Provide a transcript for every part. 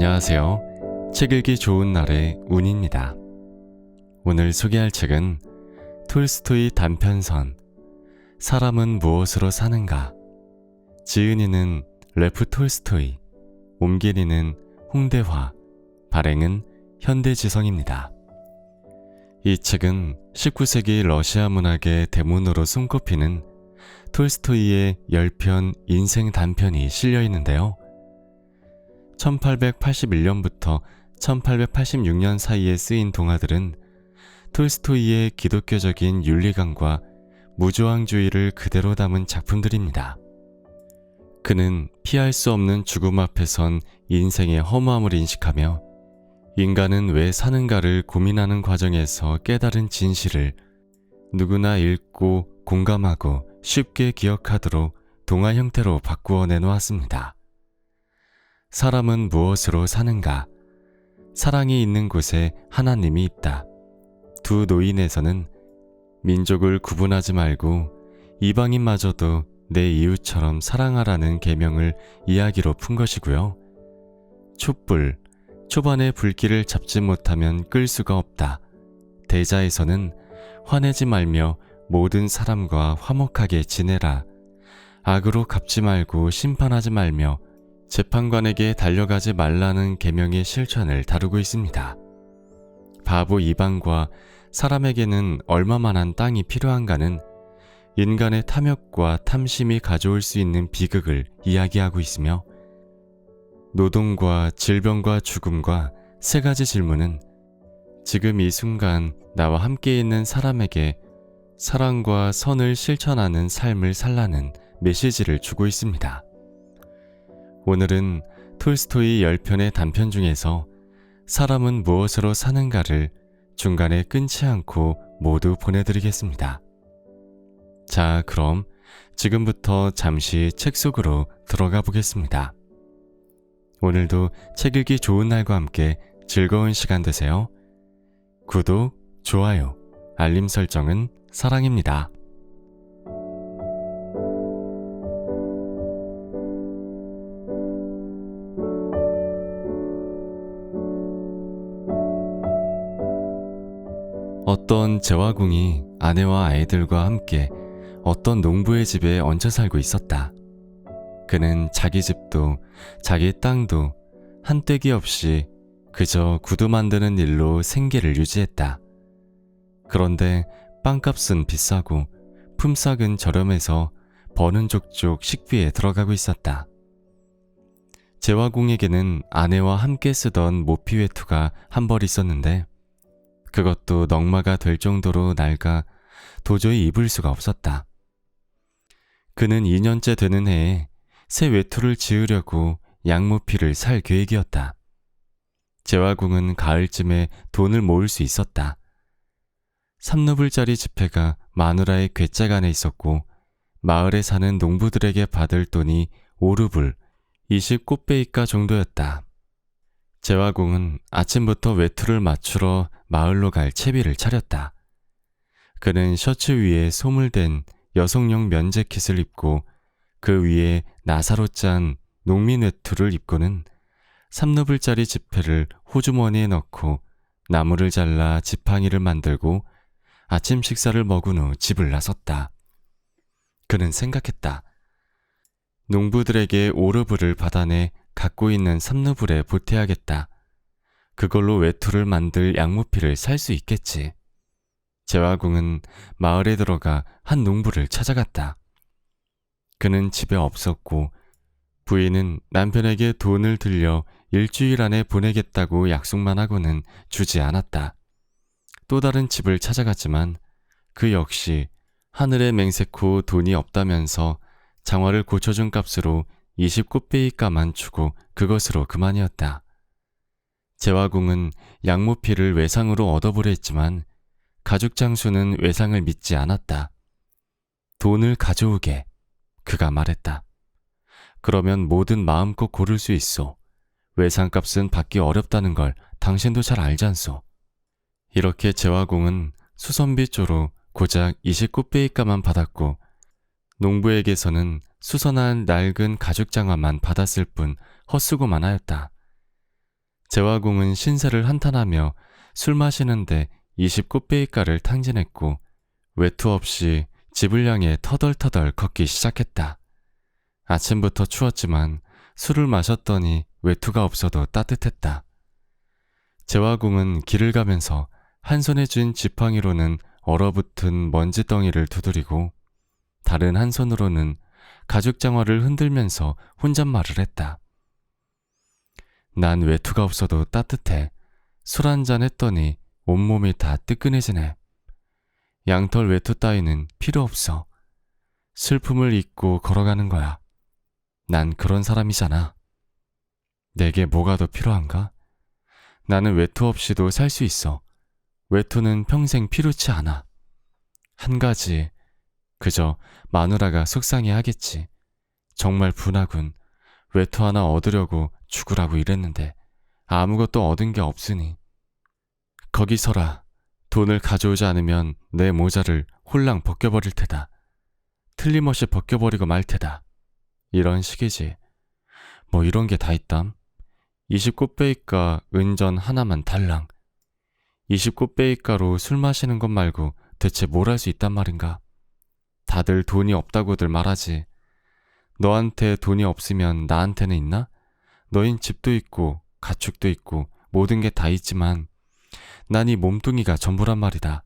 안녕하세요. 책 읽기 좋은 날의 운입니다. 오늘 소개할 책은 톨스토이 단편선 사람은 무엇으로 사는가. 지은이는 레프 톨스토이, 옮기리는 홍대화, 발행은 현대지성입니다. 이 책은 19세기 러시아 문학의 대문으로 손꼽히는 톨스토이의 10편 인생 단편이 실려 있는데요. 1881년부터 1886년 사이에 쓰인 동화들은 톨스토이의 기독교적인 윤리관과 무조항주의를 그대로 담은 작품들입니다. 그는 피할 수 없는 죽음 앞에선 인생의 허무함을 인식하며 인간은 왜 사는가를 고민하는 과정에서 깨달은 진실을 누구나 읽고 공감하고 쉽게 기억하도록 동화 형태로 바꾸어 내놓았습니다. 사람은 무엇으로 사는가? 사랑이 있는 곳에 하나님이 있다. 두 노인에서는 민족을 구분하지 말고 이방인마저도 내 이웃처럼 사랑하라는 계명을 이야기로 푼 것이고요. 촛불, 초반에 불길을 잡지 못하면 끌 수가 없다. 대자에서는 화내지 말며 모든 사람과 화목하게 지내라. 악으로 갚지 말고 심판하지 말며 재판관에게 달려가지 말라는 계명의 실천을 다루고 있습니다. 바보 이방과 사람에게는 얼마만한 땅이 필요한가는 인간의 탐욕과 탐심이 가져올 수 있는 비극을 이야기하고 있으며, 노동과 질병과 죽음과 세 가지 질문은 지금 이 순간 나와 함께 있는 사람에게 사랑과 선을 실천하는 삶을 살라는 메시지를 주고 있습니다. 오늘은 톨스토이 10편의 단편 중에서 사람은 무엇으로 사는가를 중간에 끊지 않고 모두 보내드리겠습니다. 자, 그럼 지금부터 잠시 책 속으로 들어가 보겠습니다. 오늘도 책 읽기 좋은 날과 함께 즐거운 시간 되세요. 구독, 좋아요, 알림 설정은 사랑입니다. 어떤 제화궁이 아내와 아이들과 함께 어떤 농부의 집에 얹혀 살고 있었다. 그는 자기 집도 자기 땅도 한때기 없이 그저 구두 만드는 일로 생계를 유지했다. 그런데 빵값은 비싸고 품삯은 저렴해서 버는 족족 식비에 들어가고 있었다. 제화궁에게는 아내와 함께 쓰던 모피 외투가 한 벌 있었는데 그것도 넉마가 될 정도로 낡아 도저히 입을 수가 없었다. 그는 2년째 되는 해에 새 외투를 지으려고 양모피를 살 계획이었다. 제화궁은 가을쯤에 돈을 모을 수 있었다. 3루블짜리 지폐가 마누라의 괴짝 안에 있었고 마을에 사는 농부들에게 받을 돈이 5루블, 20꽃베이가 정도였다. 제화궁은 아침부터 외투를 맞추러 마을로 갈 채비를 차렸다. 그는 셔츠 위에 소물된 여성용 면재킷을 입고 그 위에 나사로 짠 농민 외투를 입고는 3루블짜리 지폐를 호주머니에 넣고 나무를 잘라 지팡이를 만들고 아침 식사를 먹은 후 집을 나섰다. 그는 생각했다. 농부들에게 5루블을 받아내 갖고 있는 3루블에 보태야겠다. 그걸로 외투를 만들 양모피를 살 수 있겠지. 제화궁은 마을에 들어가 한 농부를 찾아갔다. 그는 집에 없었고 부인은 남편에게 돈을 들려 일주일 안에 보내겠다고 약속만 하고는 주지 않았다. 또 다른 집을 찾아갔지만 그 역시 하늘의 맹세코 돈이 없다면서 장화를 고쳐준 값으로 20꽃베이가만 주고 그것으로 그만이었다. 제화궁은 양모피를 외상으로 얻어보려 했지만 가죽 장수는 외상을 믿지 않았다. 돈을 가져오게, 그가 말했다. 그러면 뭐든 마음껏 고를 수 있소. 외상값은 받기 어렵다는 걸 당신도 잘 알지 않소. 이렇게 제화궁은 수선비 조로 고작 20꽃베이가만 받았고 농부에게서는 수선한 낡은 가죽 장화만 받았을 뿐 헛수고만 하였다. 재화궁은 신세를 한탄하며 술 마시는데 20꽃배기가를 탕진했고 외투 없이 집을 향해 터덜터덜 걷기 시작했다. 아침부터 추웠지만 술을 마셨더니 외투가 없어도 따뜻했다. 재화궁은 길을 가면서 한 손에 쥔 지팡이로는 얼어붙은 먼지덩이를 두드리고 다른 한 손으로는 가죽 장화를 흔들면서 혼잣말을 했다. 난 외투가 없어도 따뜻해. 술 한잔 했더니 온몸이 다 뜨끈해지네. 양털 외투 따위는 필요 없어. 슬픔을 잊고 걸어가는 거야. 난 그런 사람이잖아. 내게 뭐가 더 필요한가? 나는 외투 없이도 살 수 있어. 외투는 평생 필요치 않아. 한 가지, 그저 마누라가 속상해 하겠지. 정말 분하군. 외투 하나 얻으려고 죽으라고 이랬는데 아무것도 얻은 게 없으니. 거기 서라. 돈을 가져오지 않으면 내 모자를 홀랑 벗겨버릴 테다. 틀림없이 벗겨버리고 말 테다. 이런 식이지. 뭐 이런 게 다 있담. 20꽃배기가 은전 하나만 달랑. 20꽃배기가로 술 마시는 것 말고 대체 뭘 할 수 있단 말인가? 다들 돈이 없다고들 말하지. 너한테 돈이 없으면 나한테는 있나? 너흰 집도 있고 가축도 있고 모든 게 다 있지만 난 이 몸뚱이가 전부란 말이다.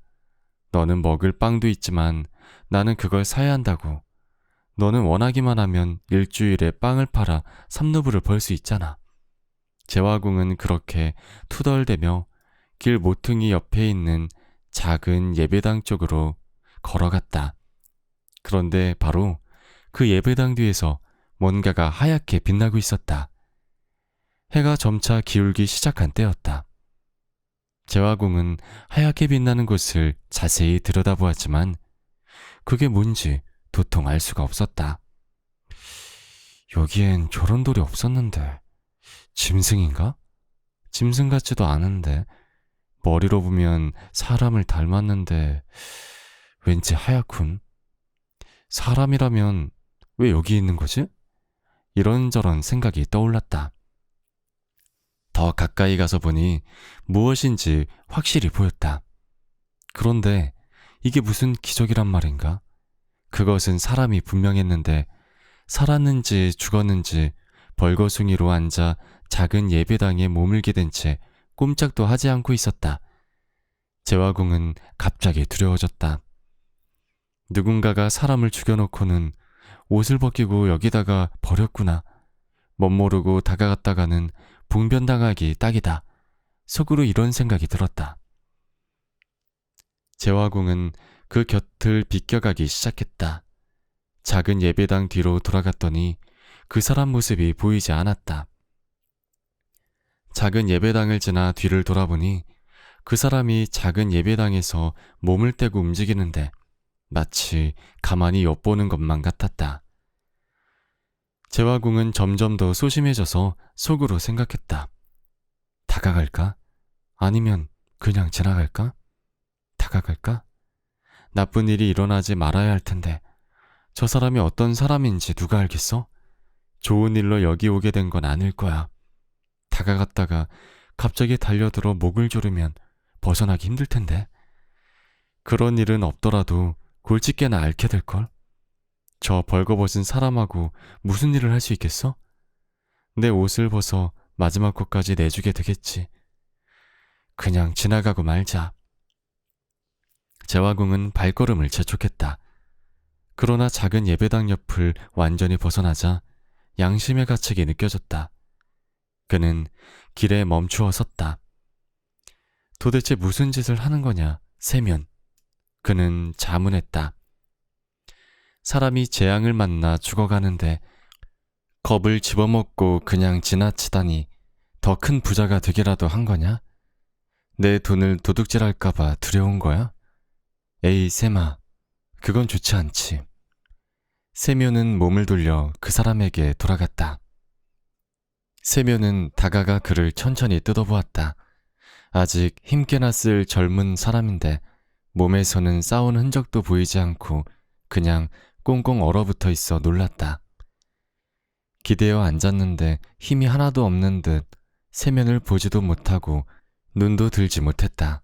너는 먹을 빵도 있지만 나는 그걸 사야 한다고. 너는 원하기만 하면 일주일에 빵을 팔아 삼루브를 벌 수 있잖아. 재화궁은 그렇게 투덜대며 길 모퉁이 옆에 있는 작은 예배당 쪽으로 걸어갔다. 그런데 바로 그 예배당 뒤에서 뭔가가 하얗게 빛나고 있었다. 해가 점차 기울기 시작한 때였다. 재화궁은 하얗게 빛나는 곳을 자세히 들여다보았지만 그게 뭔지 도통 알 수가 없었다. 여기엔 저런 돌이 없었는데 짐승인가? 짐승 같지도 않은데 머리로 보면 사람을 닮았는데 왠지 하얗군. 사람이라면 왜 여기 있는 거지? 이런저런 생각이 떠올랐다. 더 가까이 가서 보니 무엇인지 확실히 보였다. 그런데 이게 무슨 기적이란 말인가? 그것은 사람이 분명했는데 살았는지 죽었는지 벌거숭이로 앉아 작은 예배당에 몸을 기댄 채 꼼짝도 하지 않고 있었다. 재화궁은 갑자기 두려워졌다. 누군가가 사람을 죽여놓고는 옷을 벗기고 여기다가 버렸구나. 멋모르고 다가갔다가는 봉변당하기 딱이다. 속으로 이런 생각이 들었다. 재화궁은 그 곁을 비껴가기 시작했다. 작은 예배당 뒤로 돌아갔더니 그 사람 모습이 보이지 않았다. 작은 예배당을 지나 뒤를 돌아보니 그 사람이 작은 예배당에서 몸을 떼고 움직이는데 마치 가만히 엿보는 것만 같았다. 재화궁은 점점 더 소심해져서 속으로 생각했다. 다가갈까? 아니면 그냥 지나갈까? 다가갈까? 나쁜 일이 일어나지 말아야 할 텐데 저 사람이 어떤 사람인지 누가 알겠어? 좋은 일로 여기 오게 된 건 아닐 거야. 다가갔다가 갑자기 달려들어 목을 조르면 벗어나기 힘들 텐데. 그런 일은 없더라도 골칫게나 앓게 될걸? 저 벌거벗은 사람하고 무슨 일을 할 수 있겠어? 내 옷을 벗어 마지막 곳까지 내주게 되겠지. 그냥 지나가고 말자. 재화궁은 발걸음을 재촉했다. 그러나 작은 예배당 옆을 완전히 벗어나자 양심의 가책이 느껴졌다. 그는 길에 멈추어 섰다. 도대체 무슨 짓을 하는 거냐, 세면. 그는 자문했다. 사람이 재앙을 만나 죽어가는데 겁을 집어먹고 그냥 지나치다니 더 큰 부자가 되기라도 한 거냐? 내 돈을 도둑질할까봐 두려운 거야? 에이, 세마. 그건 좋지 않지. 세면은 몸을 돌려 그 사람에게 돌아갔다. 세면은 다가가 그를 천천히 뜯어보았다. 아직 힘께나 쓸 젊은 사람인데 몸에서는 싸운 흔적도 보이지 않고 그냥 꽁꽁 얼어붙어 있어 놀랐다. 기대어 앉았는데 힘이 하나도 없는 듯 세면을 보지도 못하고 눈도 들지 못했다.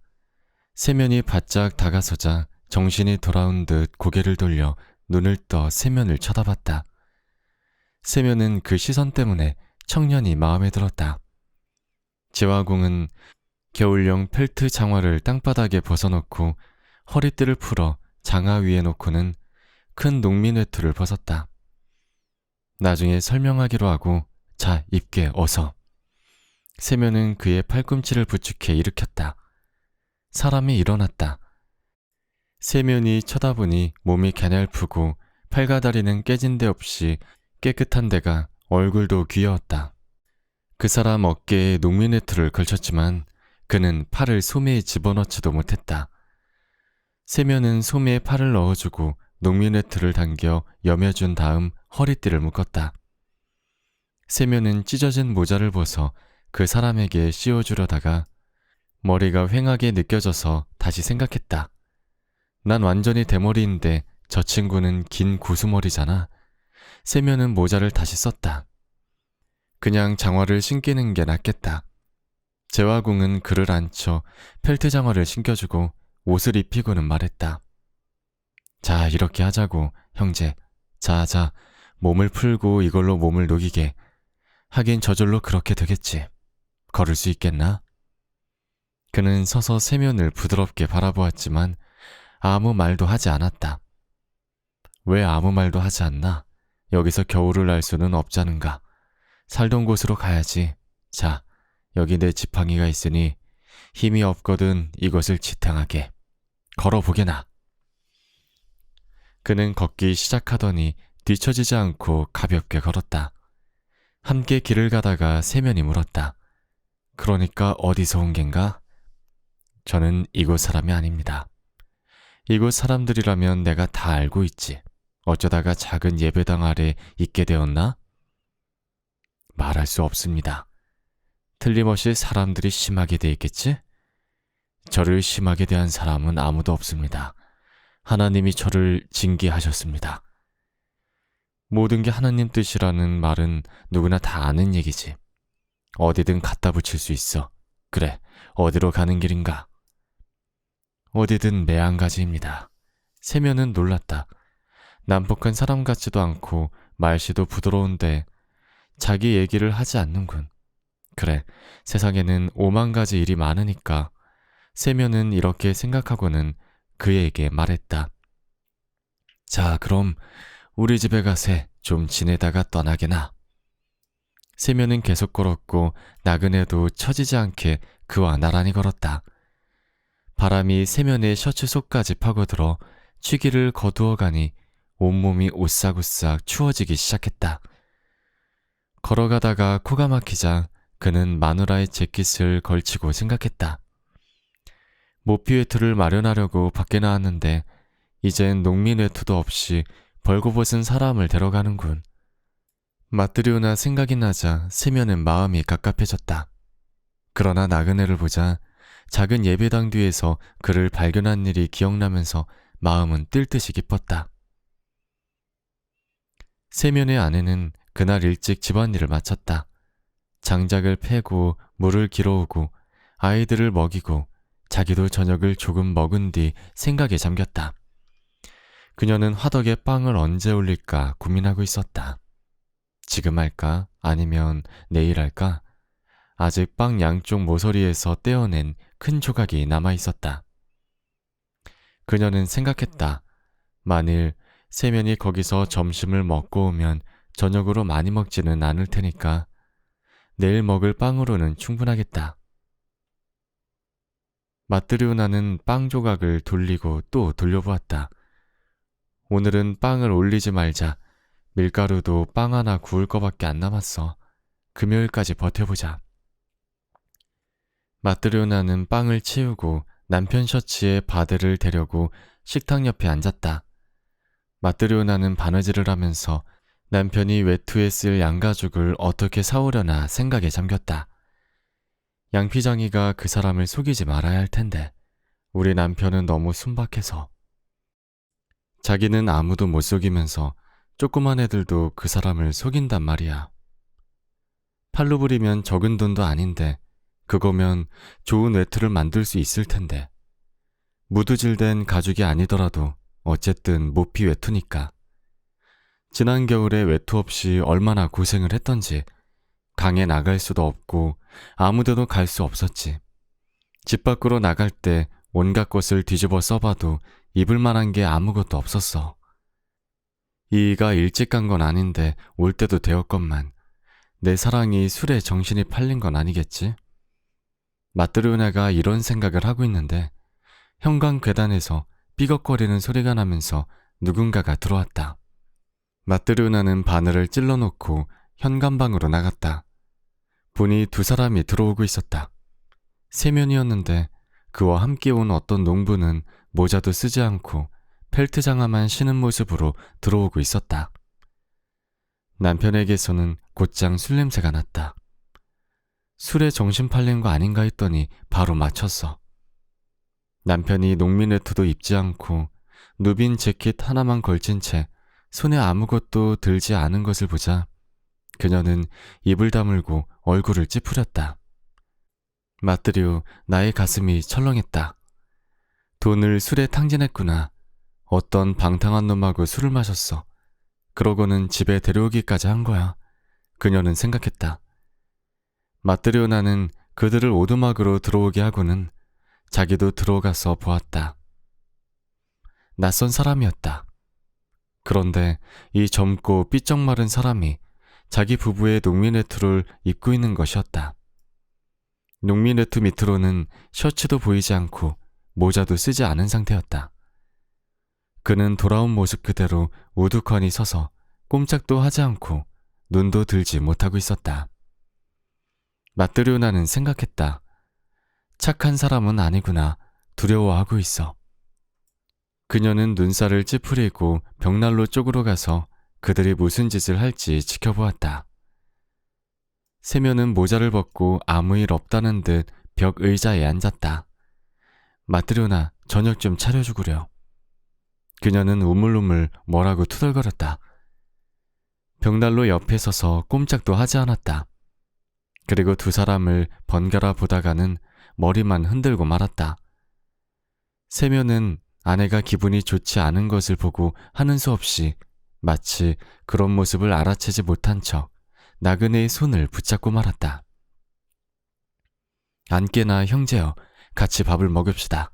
세면이 바짝 다가서자 정신이 돌아온 듯 고개를 돌려 눈을 떠 세면을 쳐다봤다. 세면은 그 시선 때문에 청년이 마음에 들었다. 재화공은 겨울용 펠트 장화를 땅바닥에 벗어놓고 허리띠를 풀어 장화 위에 놓고는 큰 농민 외투를 벗었다. 나중에 설명하기로 하고 자, 입게 어서. 세면은 그의 팔꿈치를 부축해 일으켰다. 사람이 일어났다. 세면이 쳐다보니 몸이 가냘프고 팔과 다리는 깨진 데 없이 깨끗한 데가 얼굴도 귀여웠다. 그 사람 어깨에 농민 외투를 걸쳤지만 그는 팔을 소매에 집어넣지도 못했다. 세면은 소매에 팔을 넣어주고 농민 외투를 당겨 여며준 다음 허리띠를 묶었다. 세면은 찢어진 모자를 벗어 그 사람에게 씌워주려다가 머리가 휑하게 느껴져서 다시 생각했다. 난 완전히 대머리인데 저 친구는 긴 고수머리잖아. 세면은 모자를 다시 썼다. 그냥 장화를 신기는 게 낫겠다. 재화공은 그를 앉혀 펠트 장화를 신겨주고 옷을 입히고는 말했다. 자, 이렇게 하자고, 형제. 자, 몸을 풀고 이걸로 몸을 녹이게. 하긴 저절로 그렇게 되겠지. 걸을 수 있겠나? 그는 서서 세면을 부드럽게 바라보았지만 아무 말도 하지 않았다. 왜 아무 말도 하지 않나? 여기서 겨울을 날 수는 없자는가. 살던 곳으로 가야지. 자, 여기 내 지팡이가 있으니 힘이 없거든 이것을 지탱하게. 걸어보게나. 그는 걷기 시작하더니 뒤처지지 않고 가볍게 걸었다. 함께 길을 가다가 세면이 물었다. 그러니까 어디서 온 겐가? 저는 이곳 사람이 아닙니다. 이곳 사람들이라면 내가 다 알고 있지. 어쩌다가 작은 예배당 아래 있게 되었나? 말할 수 없습니다. 틀림없이 사람들이 심하게 돼 있겠지? 저를 심하게 대한 사람은 아무도 없습니다. 하나님이 저를 징계하셨습니다. 모든 게 하나님 뜻이라는 말은 누구나 다 아는 얘기지. 어디든 갖다 붙일 수 있어. 그래, 어디로 가는 길인가? 어디든 매한가지입니다. 세면은 놀랐다. 난폭한 사람 같지도 않고 말씨도 부드러운데 자기 얘기를 하지 않는군. 그래, 세상에는 5만 가지 일이 많으니까 세면은 이렇게 생각하고는 그에게 말했다. 자, 그럼 우리 집에 가세 좀 지내다가 떠나게나. 세면은 계속 걸었고 나그네도 처지지 않게 그와 나란히 걸었다. 바람이 세면의 셔츠 속까지 파고들어 취기를 거두어 가니 온몸이 오싹오싹 추워지기 시작했다. 걸어가다가 코가 막히자 그는 마누라의 재킷을 걸치고 생각했다. 모피 외투를 마련하려고 밖에 나왔는데 이젠 농민 외투도 없이 벌거벗은 사람을 데려가는군. 맞들이오나 생각이 나자 세면은 마음이 갑갑해졌다. 그러나 나그네를 보자 작은 예배당 뒤에서 그를 발견한 일이 기억나면서 마음은 뜰 듯이 기뻤다. 세면의 아내는 그날 일찍 집안일을 마쳤다. 장작을 패고 물을 길어오고 아이들을 먹이고 자기도 저녁을 조금 먹은 뒤 생각에 잠겼다. 그녀는 화덕에 빵을 언제 올릴까 고민하고 있었다. 지금 할까? 아니면 내일 할까? 아직 빵 양쪽 모서리에서 떼어낸 큰 조각이 남아있었다. 그녀는 생각했다. 만일 세면이 거기서 점심을 먹고 오면 저녁으로 많이 먹지는 않을 테니까 내일 먹을 빵으로는 충분하겠다. 마트리오나는 빵 조각을 돌리고 또 돌려보았다. 오늘은 빵을 올리지 말자. 밀가루도 빵 하나 구울 거밖에 안 남았어. 금요일까지 버텨보자. 마트리오나는 빵을 치우고 남편 셔츠에 바들을 대려고 식탁 옆에 앉았다. 마트리오나는 바느질을 하면서 남편이 외투에 쓸 양가죽을 어떻게 사오려나 생각에 잠겼다. 양피장이가 그 사람을 속이지 말아야 할 텐데 우리 남편은 너무 순박해서. 자기는 아무도 못 속이면서 조그만 애들도 그 사람을 속인단 말이야. 팔로 부리면 적은 돈도 아닌데 그거면 좋은 외투를 만들 수 있을 텐데. 무두질된 가죽이 아니더라도 어쨌든 모피 외투니까. 지난 겨울에 외투 없이 얼마나 고생을 했던지. 강에 나갈 수도 없고 아무데도 갈 수 없었지. 집 밖으로 나갈 때 온갖 것을 뒤집어 써봐도 입을 만한 게 아무것도 없었어. 이이가 일찍 간 건 아닌데 올 때도 되었건만 내 사랑이 술에 정신이 팔린 건 아니겠지? 마트리오나가 이런 생각을 하고 있는데 현관 계단에서 삐걱거리는 소리가 나면서 누군가가 들어왔다. 마트리오나는 바늘을 찔러놓고 현관방으로 나갔다. 보니 두 사람이 들어오고 있었다. 세면이었는데 그와 함께 온 어떤 농부는 모자도 쓰지 않고 펠트 장화만 신은 모습으로 들어오고 있었다. 남편에게서는 곧장 술 냄새가 났다. 술에 정신 팔린 거 아닌가 했더니 바로 맞췄어. 남편이 농민 외투도 입지 않고 누빈 재킷 하나만 걸친 채 손에 아무것도 들지 않은 것을 보자 그녀는 입을 다물고 얼굴을 찌푸렸다. 마트리오, 나의 가슴이 철렁했다. 돈을 술에 탕진했구나. 어떤 방탕한 놈하고 술을 마셨어. 그러고는 집에 데려오기까지 한 거야. 그녀는 생각했다. 마트리오나는 그들을 오두막으로 들어오게 하고는 자기도 들어가서 보았다. 낯선 사람이었다. 그런데 이 젊고 삐쩍 마른 사람이 자기 부부의 농민 외투를 입고 있는 것이었다. 농민 외투 밑으로는 셔츠도 보이지 않고 모자도 쓰지 않은 상태였다. 그는 돌아온 모습 그대로 우두커니 서서 꼼짝도 하지 않고 눈도 들지 못하고 있었다. 마트리오나는 생각했다. 착한 사람은 아니구나. 두려워하고 있어. 그녀는 눈살을 찌푸리고 벽난로 쪽으로 가서 그들이 무슨 짓을 할지 지켜보았다. 세면은 모자를 벗고 아무 일 없다는 듯 벽 의자에 앉았다. 마트리오나, 저녁 좀 차려주구려. 그녀는 우물우물 뭐라고 투덜거렸다. 벽난로 옆에 서서 꼼짝도 하지 않았다. 그리고 두 사람을 번갈아 보다가는 머리만 흔들고 말았다. 세면은 아내가 기분이 좋지 않은 것을 보고 하는 수 없이 마치 그런 모습을 알아채지 못한 척 나그네의 손을 붙잡고 말았다. 안깨나 형제여, 같이 밥을 먹읍시다.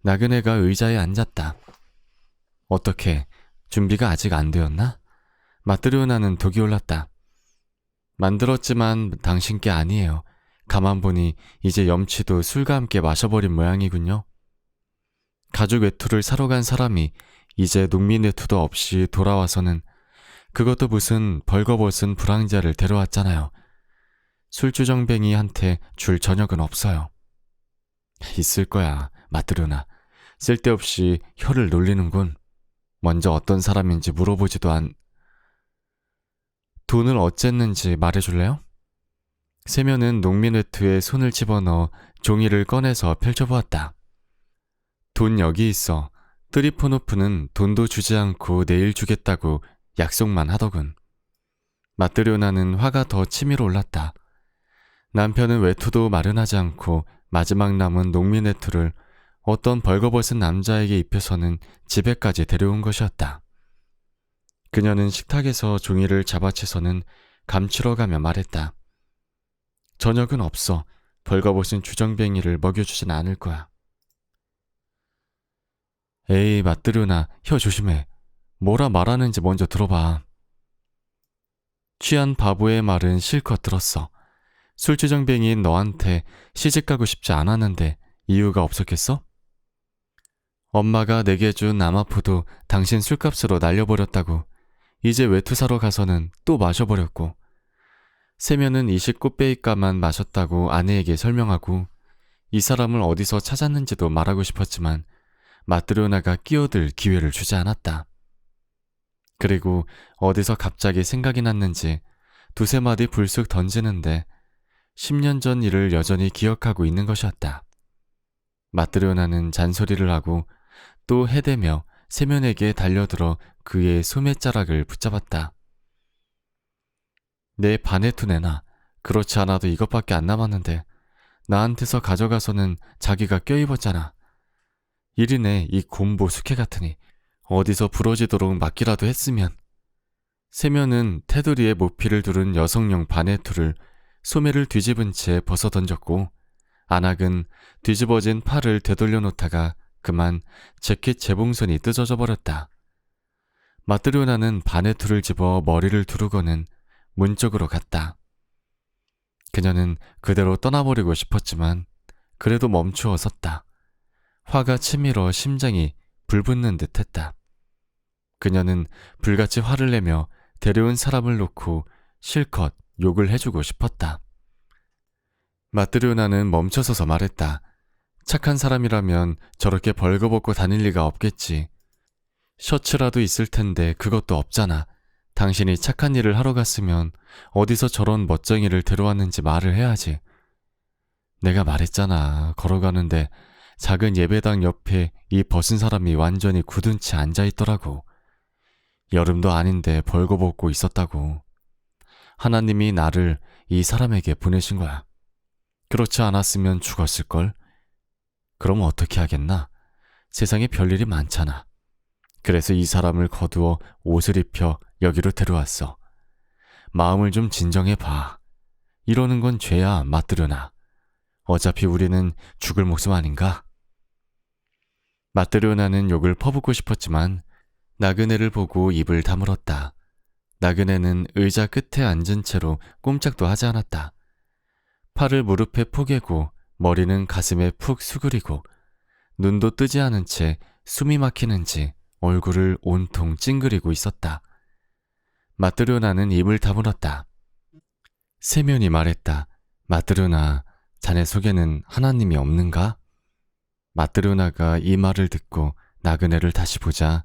나그네가 의자에 앉았다. 어떻게, 준비가 아직 안 되었나? 마트리오나는 독이 올랐다. 만들었지만 당신께 아니에요. 가만 보니 이제 염치도 술과 함께 마셔버린 모양이군요. 가죽 외투를 사러 간 사람이 이제 농민 외투도 없이 돌아와서는 그것도 무슨 벌거벗은 불황자를 데려왔잖아요. 술주정뱅이한테 줄 저녁은 없어요. 있을 거야, 마트리오나. 쓸데없이 혀를 놀리는군. 먼저 어떤 사람인지 물어보지도 돈을 어쨌는지 말해줄래요? 세면은 농민 외투에 손을 집어넣어 종이를 꺼내서 펼쳐보았다. 돈 여기 있어. 트리포노프는 돈도 주지 않고 내일 주겠다고 약속만 하더군. 마트리오나는 화가 더 치밀어 올랐다. 남편은 외투도 마련하지 않고 마지막 남은 농민 외투를 어떤 벌거벗은 남자에게 입혀서는 집에까지 데려온 것이었다. 그녀는 식탁에서 종이를 잡아채서는 감추러 가며 말했다. 저녁은 없어. 벌거벗은 주정뱅이를 먹여주진 않을 거야. 에이, 마트리오나, 혀 조심해. 뭐라 말하는지 먼저 들어봐. 취한 바보의 말은 실컷 들었어. 술주정뱅이인 너한테 시집가고 싶지 않았는데 이유가 없었겠어? 엄마가 내게 준 남아포도 당신 술값으로 날려버렸다고. 이제 외투 사러 가서는 또 마셔버렸고. 세면은 이식 꽃배기가만 마셨다고 아내에게 설명하고 이 사람을 어디서 찾았는지도 말하고 싶었지만 마트리오나가 끼어들 기회를 주지 않았다. 그리고 어디서 갑자기 생각이 났는지 두세 마디 불쑥 던지는데 10년 전 일을 여전히 기억하고 있는 것이었다. 마트리오나는 잔소리를 하고 또 해대며 세면에게 달려들어 그의 소매자락을 붙잡았다. 내 반해투 내놔. 그렇지 않아도 이것밖에 안 남았는데 나한테서 가져가서는 자기가 껴입었잖아. 일이네, 이 곰보 숙회 같으니. 어디서 부러지도록 맡기라도 했으면. 세면은 테두리에 모피를 두른 여성용 바네트를 소매를 뒤집은 채 벗어던졌고, 안악은 뒤집어진 팔을 되돌려 놓다가 그만 재킷 재봉선이 뜯어져 버렸다. 마트리오나는 바네트를 집어 머리를 두르고는 문 쪽으로 갔다. 그녀는 그대로 떠나버리고 싶었지만 그래도 멈추어 섰다. 화가 치밀어 심장이 불붙는 듯했다. 그녀는 불같이 화를 내며 데려온 사람을 놓고 실컷 욕을 해주고 싶었다. 마트리오나는 멈춰서서 말했다. 착한 사람이라면 저렇게 벌거벗고 다닐 리가 없겠지. 셔츠라도 있을 텐데 그것도 없잖아. 당신이 착한 일을 하러 갔으면 어디서 저런 멋쟁이를 데려왔는지 말을 해야지. 내가 말했잖아. 걸어가는데 작은 예배당 옆에 이 벗은 사람이 완전히 굳은 채 앉아있더라고. 여름도 아닌데 벌거벗고 있었다고. 하나님이 나를 이 사람에게 보내신 거야. 그렇지 않았으면 죽었을걸? 그럼 어떻게 하겠나? 세상에 별일이 많잖아. 그래서 이 사람을 거두어 옷을 입혀 여기로 데려왔어. 마음을 좀 진정해봐. 이러는 건 죄야, 맞들으나. 어차피 우리는 죽을 목숨 아닌가? 마트리오나는 욕을 퍼붓고 싶었지만 나그네를 보고 입을 다물었다. 나그네는 의자 끝에 앉은 채로 꼼짝도 하지 않았다. 팔을 무릎에 포개고 머리는 가슴에 푹 수그리고 눈도 뜨지 않은 채 숨이 막히는지 얼굴을 온통 찡그리고 있었다. 마트리오나는 입을 다물었다. 세면이 말했다. 마트리오나, 자네 속에는 하나님이 없는가? 마트리오나가 이 말을 듣고 나그네를 다시 보자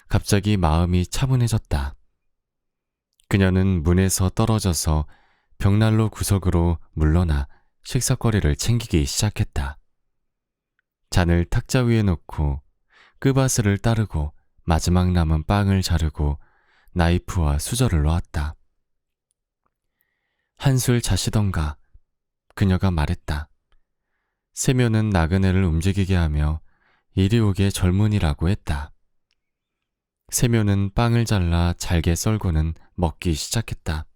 갑자기 마음이 차분해졌다. 그녀는 문에서 떨어져서 벽난로 구석으로 물러나 식사거리를 챙기기 시작했다. 잔을 탁자 위에 놓고 끄바스를 따르고 마지막 남은 빵을 자르고 나이프와 수저를 놓았다. 한술 자시던가, 그녀가 말했다. 세면은 나그네를 움직이게 하며 이리 오게 젊은이라고 했다. 세면은 빵을 잘라 잘게 썰고는 먹기 시작했다.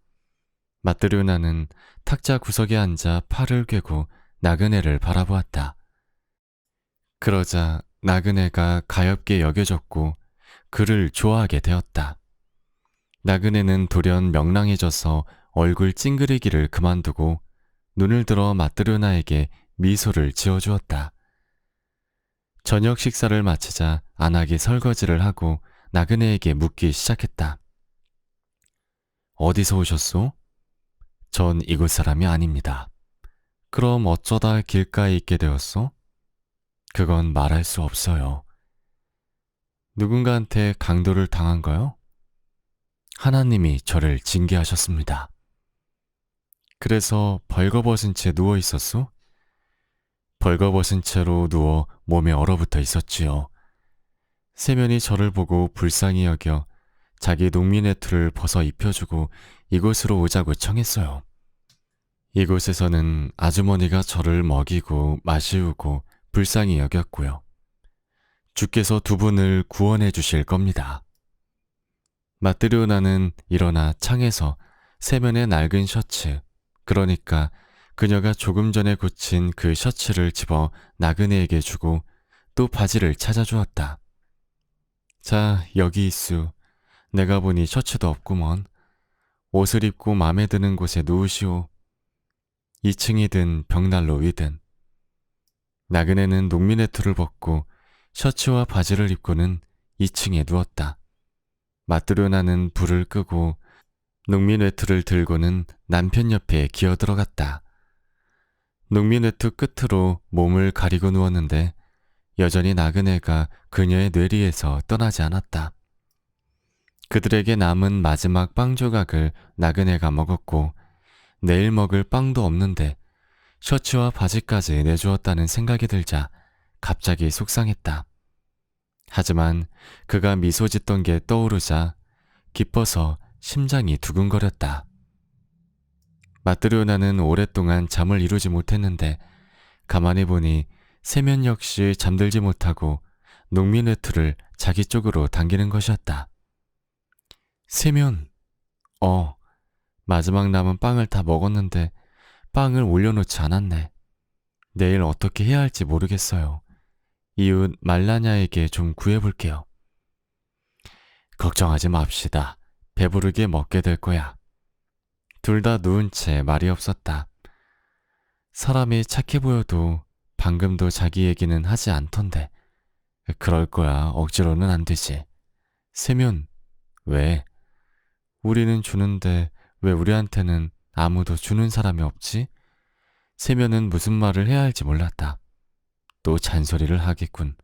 마트리오나는 탁자 구석에 앉아 팔을 꿰고 나그네를 바라보았다. 그러자 나그네가 가엾게 여겨졌고 그를 좋아하게 되었다. 나그네는 돌연 명랑해져서 얼굴 찡그리기를 그만두고 눈을 들어 마트리오나에게 미소를 지어주었다. 저녁 식사를 마치자 안악이 설거지를 하고 나그네에게 묻기 시작했다. 어디서 오셨소? 전 이곳 사람이 아닙니다. 그럼 어쩌다 길가에 있게 되었소? 그건 말할 수 없어요. 누군가한테 강도를 당한 거요? 하나님이 저를 징계하셨습니다. 그래서 벌거벗은 채 누워 있었소? 벌거벗은 채로 누워 몸에 얼어붙어 있었지요. 세면이 저를 보고 불쌍히 여겨 자기 농민의투를 벗어 입혀주고 이곳으로 오자고 청했어요. 이곳에서는 아주머니가 저를 먹이고 마시우고 불쌍히 여겼고요. 주께서 두 분을 구원해 주실 겁니다. 마트리오나는 일어나 창에서 세면의 낡은 셔츠, 그러니까 그녀가 조금 전에 고친 그 셔츠를 집어 나그네에게 주고 또 바지를 찾아주었다. 자, 여기 있수. 내가 보니 셔츠도 없구먼. 옷을 입고 맘에 드는 곳에 누우시오. 2층이든 벽난로 위든. 나그네는 농민의 투를 벗고 셔츠와 바지를 입고는 2층에 누웠다. 마트리오나는 불을 끄고 농민 외투를 들고는 남편 옆에 기어 들어갔다. 농민 외투 끝으로 몸을 가리고 누웠는데 여전히 나그네가 그녀의 뇌리에서 떠나지 않았다. 그들에게 남은 마지막 빵 조각을 나그네가 먹었고 내일 먹을 빵도 없는데 셔츠와 바지까지 내주었다는 생각이 들자 갑자기 속상했다. 하지만 그가 미소 짓던 게 떠오르자 기뻐서 심장이 두근거렸다. 마트리오나는 오랫동안 잠을 이루지 못했는데 가만히 보니 세면 역시 잠들지 못하고 농민 외투를 자기 쪽으로 당기는 것이었다. 세면, 마지막 남은 빵을 다 먹었는데 빵을 올려놓지 않았네. 내일 어떻게 해야 할지 모르겠어요. 이웃 말라냐에게 좀 구해볼게요. 걱정하지 맙시다. 배부르게 먹게 될 거야. 둘 다 누운 채 말이 없었다. 사람이 착해 보여도 방금도 자기 얘기는 하지 않던데. 그럴 거야. 억지로는 안 되지. 세면, 왜? 우리는 주는데 왜 우리한테는 아무도 주는 사람이 없지? 세면은 무슨 말을 해야 할지 몰랐다. 또 잔소리를 하겠군.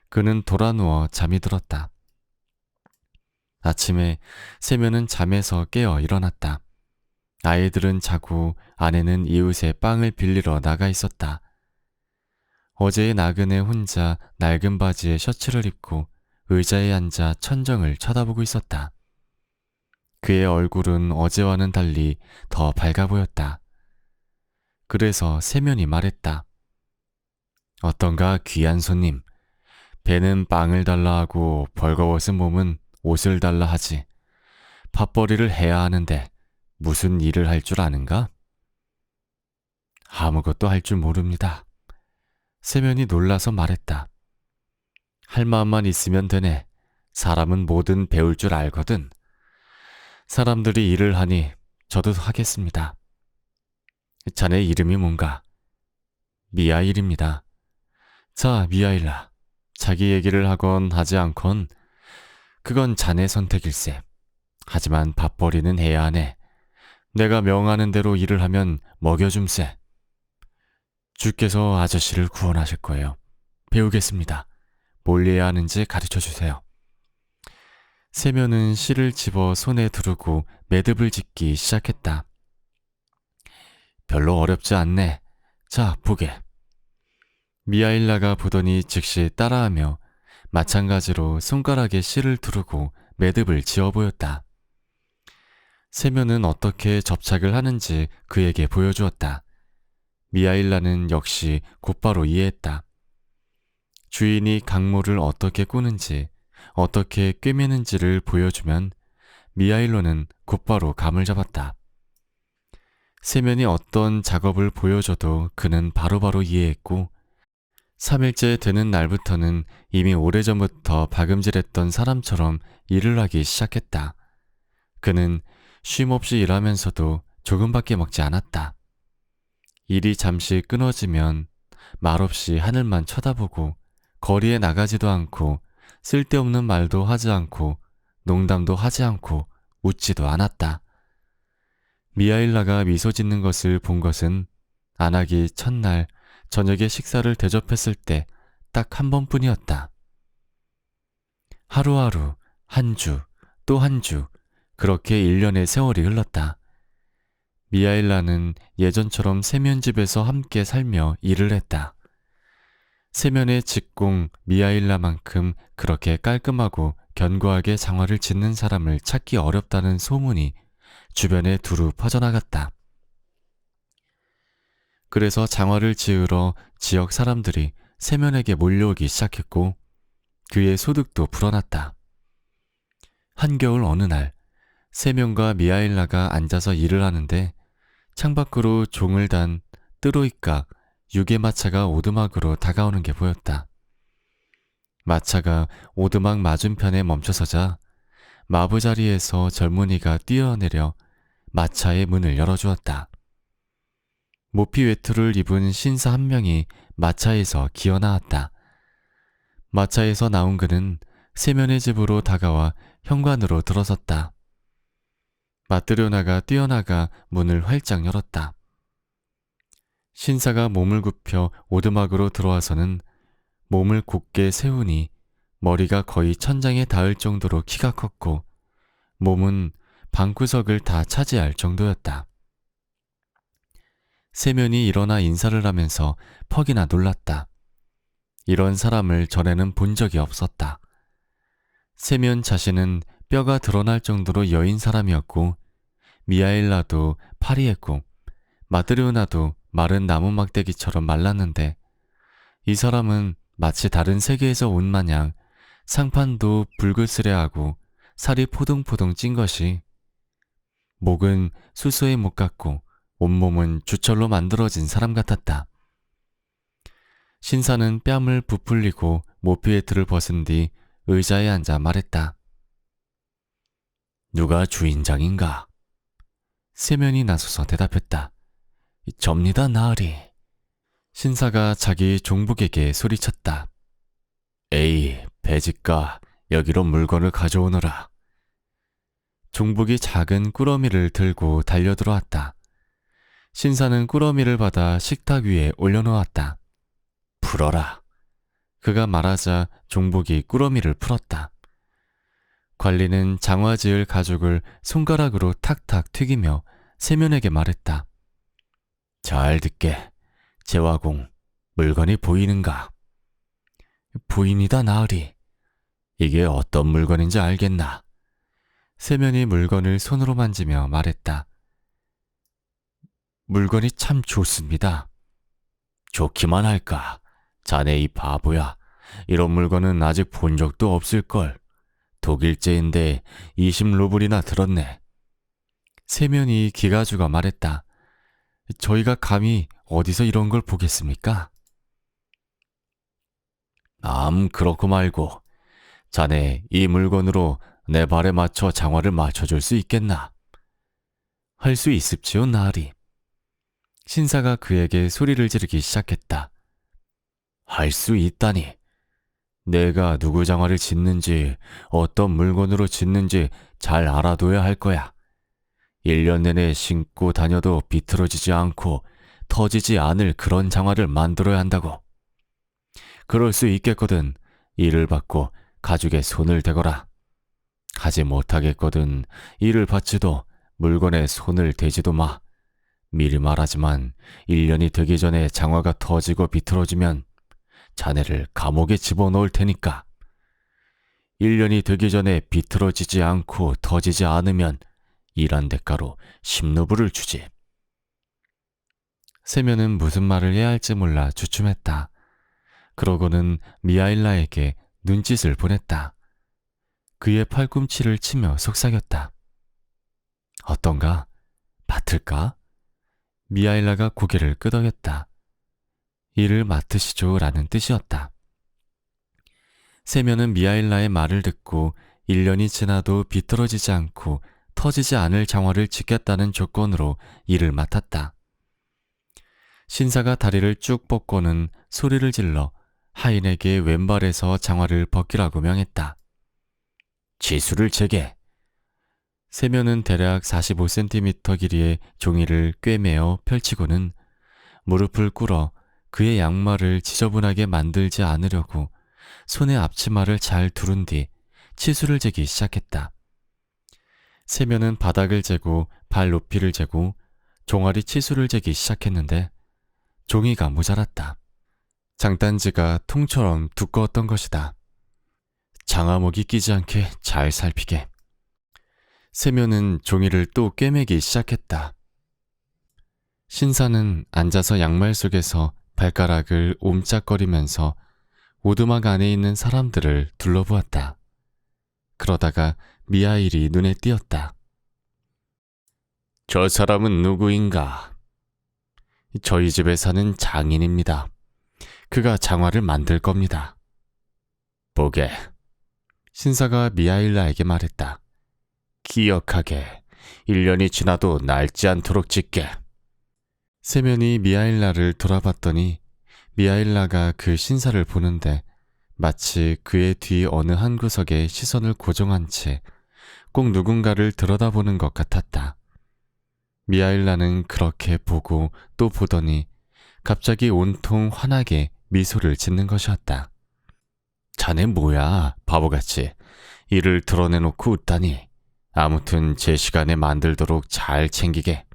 그는 돌아 누워 잠이 들었다. 아침에 세면은 잠에서 깨어 일어났다. 아이들은 자고 아내는 이웃에 빵을 빌리러 나가 있었다. 어제의 나그네 혼자 낡은 바지에 셔츠를 입고 의자에 앉아 천정을 쳐다보고 있었다. 그의 얼굴은 어제와는 달리 더 밝아 보였다. 그래서 세면이 말했다. 어떤가 귀한 손님. 배는 빵을 달라 하고 벌거벗은 몸은 옷을 달라 하지. 밥벌이를 해야 하는데 무슨 일을 할 줄 아는가? 아무것도 할 줄 모릅니다. 세면이 놀라서 말했다. 할 마음만 있으면 되네. 사람은 뭐든 배울 줄 알거든. 사람들이 일을 하니 저도 하겠습니다. 자네 이름이 뭔가? 미하일입니다. 자, 미하일라. 자기 얘기를 하건 하지 않건 그건 자네 선택일세. 하지만 밥벌이는 해야 하네. 내가 명하는 대로 일을 하면 먹여줌세. 주께서 아저씨를 구원하실 거예요. 배우겠습니다. 뭘 해야 하는지 가르쳐주세요. 세면은 실을 집어 손에 두르고 매듭을 짓기 시작했다. 별로 어렵지 않네. 자, 보게. 미하일라가 보더니 즉시 따라하며 마찬가지로 손가락에 실을 두르고 매듭을 지어 보였다. 세면은 어떻게 접착을 하는지 그에게 보여주었다. 미하일라는 역시 곧바로 이해했다. 주인이 강모를 어떻게 꾸는지, 어떻게 꿰매는지를 보여주면 미하일로는 곧바로 감을 잡았다. 세면이 어떤 작업을 보여줘도 그는 바로바로 이해했고 3일째 되는 날부터는 이미 오래전부터 박음질했던 사람처럼 일을 하기 시작했다. 그는 쉼없이 일하면서도 조금밖에 먹지 않았다. 일이 잠시 끊어지면 말없이 하늘만 쳐다보고 거리에 나가지도 않고 쓸데없는 말도 하지 않고 농담도 하지 않고 웃지도 않았다. 미하일라가 미소 짓는 것을 본 것은 안 하기 첫날 저녁에 식사를 대접했을 때 딱 한 번뿐이었다. 하루하루, 한 주, 또 한 주, 그렇게 1년의 세월이 흘렀다. 미하일라는 예전처럼 세면집에서 함께 살며 일을 했다. 세면의 직공 미하일라만큼 그렇게 깔끔하고 견고하게 장화를 짓는 사람을 찾기 어렵다는 소문이 주변에 두루 퍼져나갔다. 그래서 장화를 지으러 지역 사람들이 세면에게 몰려오기 시작했고 그의 소득도 불어났다. 한겨울 어느 날 세면과 미하일라가 앉아서 일을 하는데 창밖으로 종을 단 뜨로이까 유괴마차가 오두막으로 다가오는 게 보였다. 마차가 오두막 맞은편에 멈춰서자 마부자리에서 젊은이가 뛰어내려 마차의 문을 열어주었다. 모피 외투를 입은 신사 한 명이 마차에서 기어나왔다. 마차에서 나온 그는 세면의 집으로 다가와 현관으로 들어섰다. 마트리오나가 뛰어나가 문을 활짝 열었다. 신사가 몸을 굽혀 오두막으로 들어와서는 몸을 곧게 세우니 머리가 거의 천장에 닿을 정도로 키가 컸고 몸은 방구석을 다 차지할 정도였다. 세면이 일어나 인사를 하면서 퍽이나 놀랐다. 이런 사람을 전에는 본 적이 없었다. 세면 자신은 뼈가 드러날 정도로 여인 사람이었고 미하일라도 파리했고 마드리오나도 마른 나무 막대기처럼 말랐는데 이 사람은 마치 다른 세계에서 온 마냥 상판도 붉을스레하고 살이 포동포동 찐 것이 목은 수소의 목 같고 온몸은 주철로 만들어진 사람 같았다. 신사는 뺨을 부풀리고 모피에트를 벗은 뒤 의자에 앉아 말했다. 누가 주인장인가? 세면이 나서서 대답했다. 접니다, 나으리. 신사가 자기 종북에게 소리쳤다. 에이, 배지가 여기로 물건을 가져오너라. 종북이 작은 꾸러미를 들고 달려들어왔다. 신사는 꾸러미를 받아 식탁 위에 올려놓았다. 풀어라. 그가 말하자 종북이 꾸러미를 풀었다. 관리는 장화지을 가죽을 손가락으로 탁탁 튀기며 세면에게 말했다. 잘 듣게. 제화공, 물건이 보이는가? 보입니다, 나으리. 이게 어떤 물건인지 알겠나? 세면이 물건을 손으로 만지며 말했다. 물건이 참 좋습니다. 좋기만 할까? 자네 이 바보야. 이런 물건은 아직 본 적도 없을걸. 독일제인데 20루블이나 들었네. 세면이 기가 죽어 말했다. 저희가 감히 어디서 이런 걸 보겠습니까? 그렇고 말고 자네 이 물건으로 내 발에 맞춰 장화를 맞춰줄 수 있겠나? 할 수 있습지요, 나으리. 신사가 그에게 소리를 지르기 시작했다. 할 수 있다니. 내가 누구 장화를 짓는지 어떤 물건으로 짓는지 잘 알아둬야 할 거야. 1년 내내 신고 다녀도 비틀어지지 않고 터지지 않을 그런 장화를 만들어야 한다고. 그럴 수 있겠거든 이를 받고 가죽에 손을 대거라. 하지 못하겠거든 이를 받지도 물건에 손을 대지도 마. 미리 말하지만 1년이 되기 전에 장화가 터지고 비틀어지면 자네를 감옥에 집어넣을 테니까. 1년이 되기 전에 비틀어지지 않고 터지지 않으면 일한 대가로 10루블을 주지. 세면은 무슨 말을 해야 할지 몰라 주춤했다. 그러고는 미하일라에게 눈짓을 보냈다. 그의 팔꿈치를 치며 속삭였다. 어떤가? 맡을까? 미하일라가 고개를 끄덕였다. 이를 맡으시죠 라는 뜻이었다. 세면은 미하일라의 말을 듣고 1년이 지나도 비틀어지지 않고 터지지 않을 장화를 짓겠다는 조건으로 일을 맡았다. 신사가 다리를 쭉 뻗고는 소리를 질러 하인에게 왼발에서 장화를 벗기라고 명했다. 지수를 재게. 세면은 대략 45cm 길이의 종이를 꿰매어 펼치고는 무릎을 꿇어 그의 양말을 지저분하게 만들지 않으려고 손에 앞치마를 잘 두른 뒤 치수를 재기 시작했다. 세면은 바닥을 재고 발 높이를 재고 종아리 치수를 재기 시작했는데 종이가 모자랐다. 장단지가 통처럼 두꺼웠던 것이다. 장화목이 끼지 않게 잘 살피게. 세면은 종이를 또 꿰매기 시작했다. 신사는 앉아서 양말 속에서 발가락을 옴짝거리면서 오두막 안에 있는 사람들을 둘러보았다. 그러다가 미하일이 눈에 띄었다. 저 사람은 누구인가? 저희 집에 사는 장인입니다. 그가 장화를 만들 겁니다. 보게. 신사가 미하일라에게 말했다. 기억하게. 1년이 지나도 낡지 않도록 짓게. 세면이 미하일라를 돌아봤더니 미하일라가 그 신사를 보는데 마치 그의 뒤 어느 한 구석에 시선을 고정한 채 꼭 누군가를 들여다보는 것 같았다. 미하일라는 그렇게 보고 또 보더니 갑자기 온통 환하게 미소를 짓는 것이었다. 자네 뭐야, 바보같이. 이를 드러내놓고 웃다니. 아무튼 제 시간에 만들도록 잘 챙기게.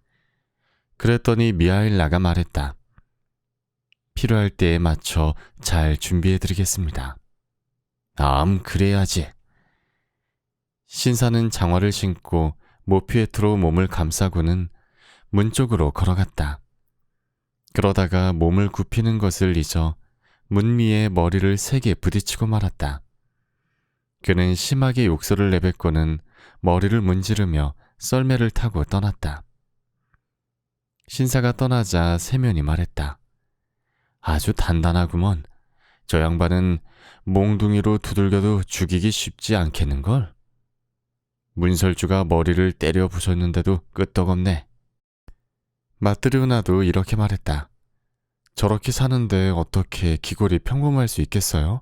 그랬더니 미하일라가 말했다. 필요할 때에 맞춰 잘 준비해드리겠습니다. 그래야지. 신사는 장화를 신고 모피에트로 몸을 감싸고는 문 쪽으로 걸어갔다. 그러다가 몸을 굽히는 것을 잊어 문미의 머리를 세게 부딪히고 말았다. 그는 심하게 욕설을 내뱉고는 머리를 문지르며 썰매를 타고 떠났다. 신사가 떠나자 세면이 말했다. 아주 단단하구먼. 저 양반은 몽둥이로 두들겨도 죽이기 쉽지 않겠는걸? 문설주가 머리를 때려 부쉈는데도 끄떡없네. 마트리오나도 이렇게 말했다. 저렇게 사는데 어떻게 기골이 평범할 수 있겠어요?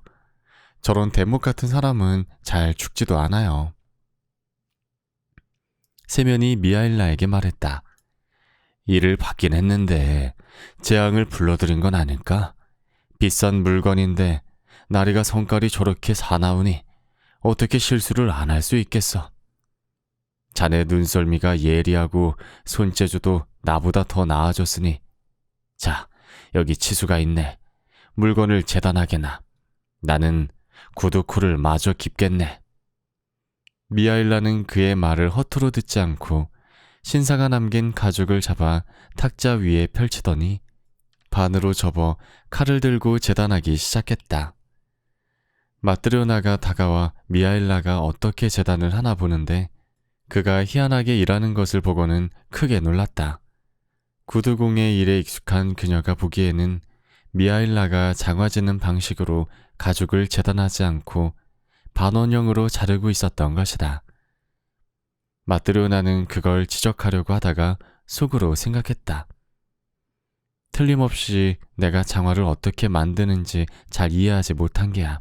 저런 대목 같은 사람은 잘 죽지도 않아요. 세면이 미하일라에게 말했다. 일을 받긴 했는데 재앙을 불러들인 건 아닐까? 비싼 물건인데 나리가 성깔이 저렇게 사나우니 어떻게 실수를 안 할 수 있겠어. 자네 눈썰미가 예리하고 손재주도 나보다 더 나아졌으니 자, 여기 치수가 있네. 물건을 재단하게 놔. 나는 구두쿠를 마저 깁겠네. 미하일라는 그의 말을 허투루 듣지 않고 신사가 남긴 가죽을 잡아 탁자 위에 펼치더니 반으로 접어 칼을 들고 재단하기 시작했다. 마트리오나가 다가와 미하일라가 어떻게 재단을 하나 보는데 그가 희한하게 일하는 것을 보고는 크게 놀랐다. 구두공의 일에 익숙한 그녀가 보기에는 미하일라가 장화지는 방식으로 가죽을 재단하지 않고 반원형으로 자르고 있었던 것이다. 마트리오나는 그걸 지적하려고 하다가 속으로 생각했다. 틀림없이 내가 장화를 어떻게 만드는지 잘 이해하지 못한 게야.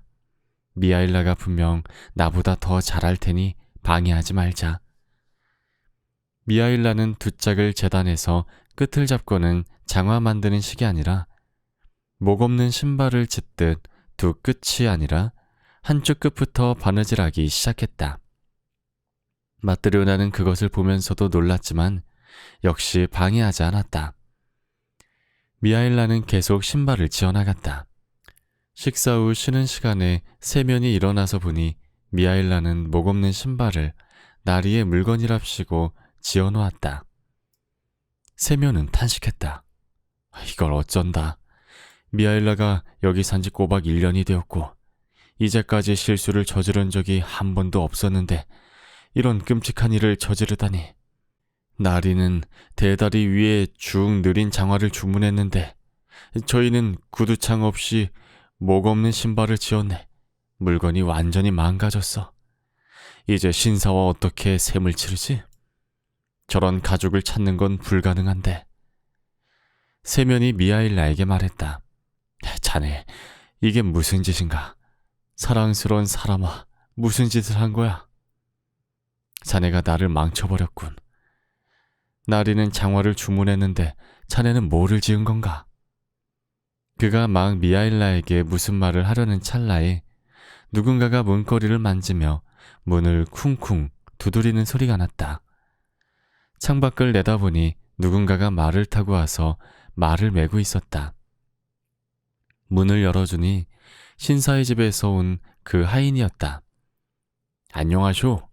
미하일라가 분명 나보다 더 잘할 테니 방해하지 말자. 미하일라는 두 짝을 재단해서 끝을 잡고는 장화 만드는 식이 아니라 목 없는 신발을 짓듯 두 끝이 아니라 한쪽 끝부터 바느질하기 시작했다. 마트리오나는 그것을 보면서도 놀랐지만 역시 방해하지 않았다. 미하일라는 계속 신발을 지어나갔다. 식사 후 쉬는 시간에 세면이 일어나서 보니 미하일라는 목 없는 신발을 나리의 물건이랍시고 지어놓았다. 세면은 탄식했다. 이걸 어쩐다. 미하일라가 여기 산지 꼬박 1년이 되었고 이제까지 실수를 저지른 적이 한 번도 없었는데 이런 끔찍한 일을 저지르다니. 나리는 대다리 위에 쭉 느린 장화를 주문했는데 저희는 구두창 없이 목 없는 신발을 지었네. 물건이 완전히 망가졌어. 이제 신사와 어떻게 셈을 치르지? 저런 가죽을 찾는 건 불가능한데. 세면이 미하일라에게 말했다. 자네, 이게 무슨 짓인가? 사랑스러운 사람아, 무슨 짓을 한 거야? 자네가 나를 망쳐버렸군. 나리는 장화를 주문했는데 자네는 뭐를 지은 건가? 그가 막 미하일라에게 무슨 말을 하려는 찰나에 누군가가 문고리를 만지며 문을 쿵쿵 두드리는 소리가 났다. 창밖을 내다보니 누군가가 말을 타고 와서 말을 메고 있었다. 문을 열어주니 신사의 집에서 온 그 하인이었다. 안녕하쇼.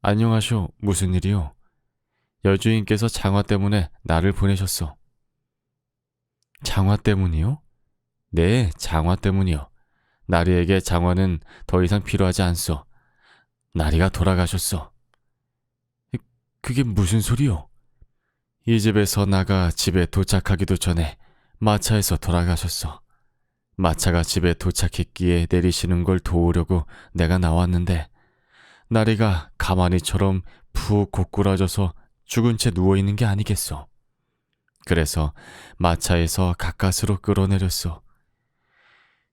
안녕하쇼. 무슨 일이요? 여주인께서 장화 때문에 나를 보내셨소. 장화 때문이요? 네, 장화 때문이요. 나리에게 장화는 더 이상 필요하지 않소. 나리가 돌아가셨소. 그게 무슨 소리요? 이 집에서 나가 집에 도착하기도 전에 마차에서 돌아가셨소. 마차가 집에 도착했기에 내리시는 걸 도우려고 내가 나왔는데 나리가 가마니처럼 푹 고꾸라져서 죽은 채 누워있는 게 아니겠소. 그래서 마차에서 가까스로 끌어내렸소.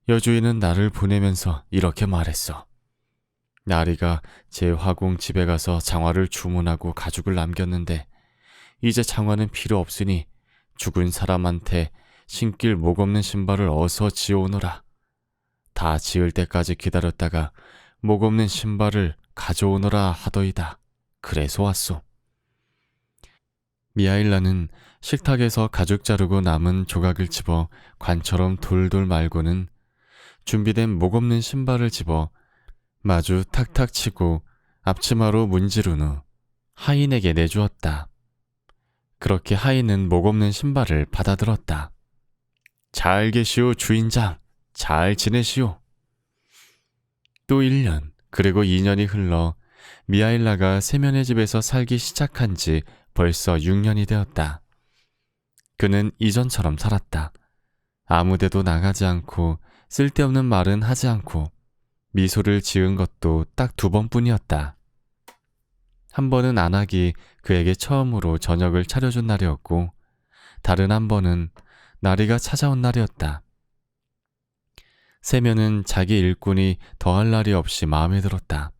여주인은 나를 보내면서 이렇게 말했어. 나리가 제 화공 집에 가서 장화를 주문하고 가죽을 남겼는데 이제 장화는 필요 없으니 죽은 사람한테 신길 목 없는 신발을 어서 지어오너라. 다 지을 때까지 기다렸다가 목 없는 신발을 가져오너라 하더이다. 그래서 왔소. 미하일라는 식탁에서 가죽 자르고 남은 조각을 집어 관처럼 돌돌 말고는 준비된 목 없는 신발을 집어 마주 탁탁 치고 앞치마로 문지른 후 하인에게 내주었다. 그렇게 하인은 목 없는 신발을 받아들었다. 잘 계시오, 주인장. 잘 지내시오. 또 1년, 그리고 2년이 흘러 미하일라가 세면의 집에서 살기 시작한 지 벌써 6년이 되었다. 그는 이전처럼 살았다. 아무데도 나가지 않고 쓸데없는 말은 하지 않고 미소를 지은 것도 딱 2번뿐이었다. 한 번은 안학이 그에게 처음으로 저녁을 차려준 날이었고 다른 한 번은 나리가 찾아온 날이었다. 세면은 자기 일꾼이 더할 날이 없이 마음에 들었다.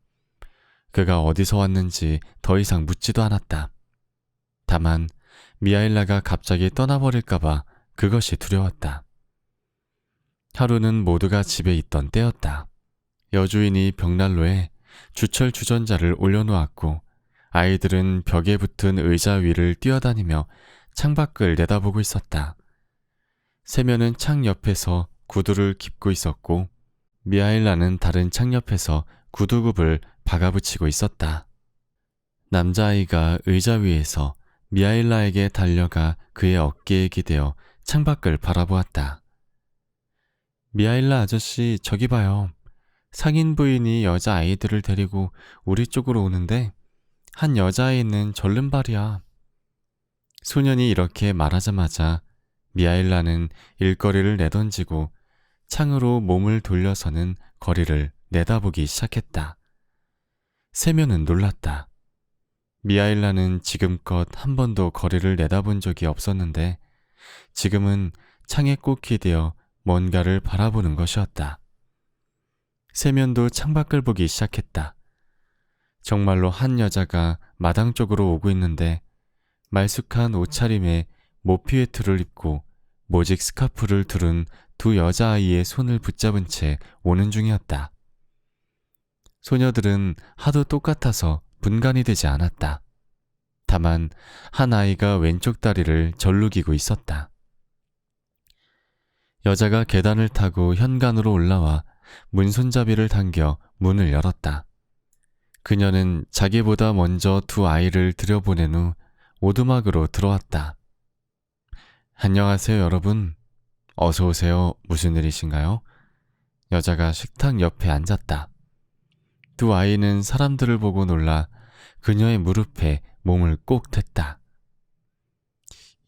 그가 어디서 왔는지 더 이상 묻지도 않았다. 다만 미하일라가 갑자기 떠나버릴까봐 그것이 두려웠다. 하루는 모두가 집에 있던 때였다. 여주인이 벽난로에 주철 주전자를 올려놓았고 아이들은 벽에 붙은 의자 위를 뛰어다니며 창밖을 내다보고 있었다. 세면은 창 옆에서 구두를 깁고 있었고 미하일라는 다른 창 옆에서 구두굽을 박아붙이고 있었다. 남자아이가 의자 위에서 미하일라에게 달려가 그의 어깨에 기대어 창밖을 바라보았다. 미하일라 아저씨, 저기 봐요. 상인 부인이 여자아이들을 데리고 우리 쪽으로 오는데 한 여자아이는 절름발이야. 소년이 이렇게 말하자마자 미하일라는 일거리를 내던지고 창으로 몸을 돌려서는 거리를 내다보기 시작했다. 세면은 놀랐다. 미하일라는 지금껏 한 번도 거리를 내다본 적이 없었는데 지금은 창에 꼭 기대어 뭔가를 바라보는 것이었다. 세면도 창밖을 보기 시작했다. 정말로 한 여자가 마당 쪽으로 오고 있는데 말쑥한 옷차림에 모피웨트를 입고 모직 스카프를 두른 2 여자아이의 손을 붙잡은 채 오는 중이었다. 소녀들은 하도 똑같아서 분간이 되지 않았다. 다만 한 아이가 왼쪽 다리를 절룩이고 있었다. 여자가 계단을 타고 현관으로 올라와 문손잡이를 당겨 문을 열었다. 그녀는 자기보다 먼저 2 아이를 들여보낸 후 오두막으로 들어왔다. 안녕하세요, 여러분. 어서 오세요. 무슨 일이신가요? 여자가 식탁 옆에 앉았다. 2 아이는 사람들을 보고 놀라 그녀의 무릎에 몸을 꼭 댔다.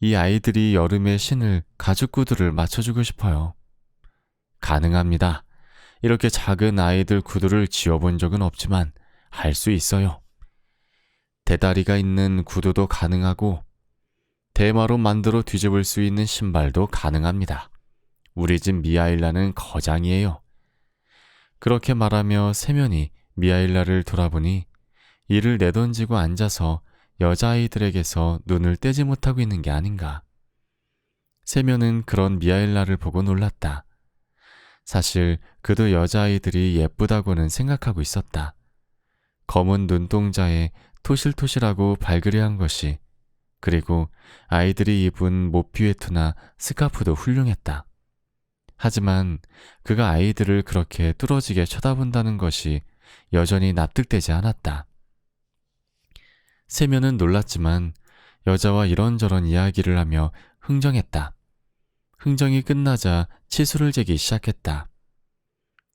이 아이들이 여름에 신을 가죽 구두를 맞춰주고 싶어요. 가능합니다. 이렇게 작은 아이들 구두를 지어본 적은 없지만 할 수 있어요. 대다리가 있는 구두도 가능하고 대마로 만들어 뒤집을 수 있는 신발도 가능합니다. 우리 집 미하일라는 거장이에요. 그렇게 말하며 세면이 미하일라를 돌아보니 이를 내던지고 앉아서 여자아이들에게서 눈을 떼지 못하고 있는 게 아닌가. 세면은 그런 미하일라를 보고 놀랐다. 사실 그도 여자아이들이 예쁘다고는 생각하고 있었다. 검은 눈동자에 토실토실하고 발그레한 것이, 그리고 아이들이 입은 모피웨트나 스카프도 훌륭했다. 하지만 그가 아이들을 그렇게 뚫어지게 쳐다본다는 것이 여전히 납득되지 않았다. 세면은 놀랐지만 여자와 이런저런 이야기를 하며 흥정했다. 흥정이 끝나자 치수를 재기 시작했다.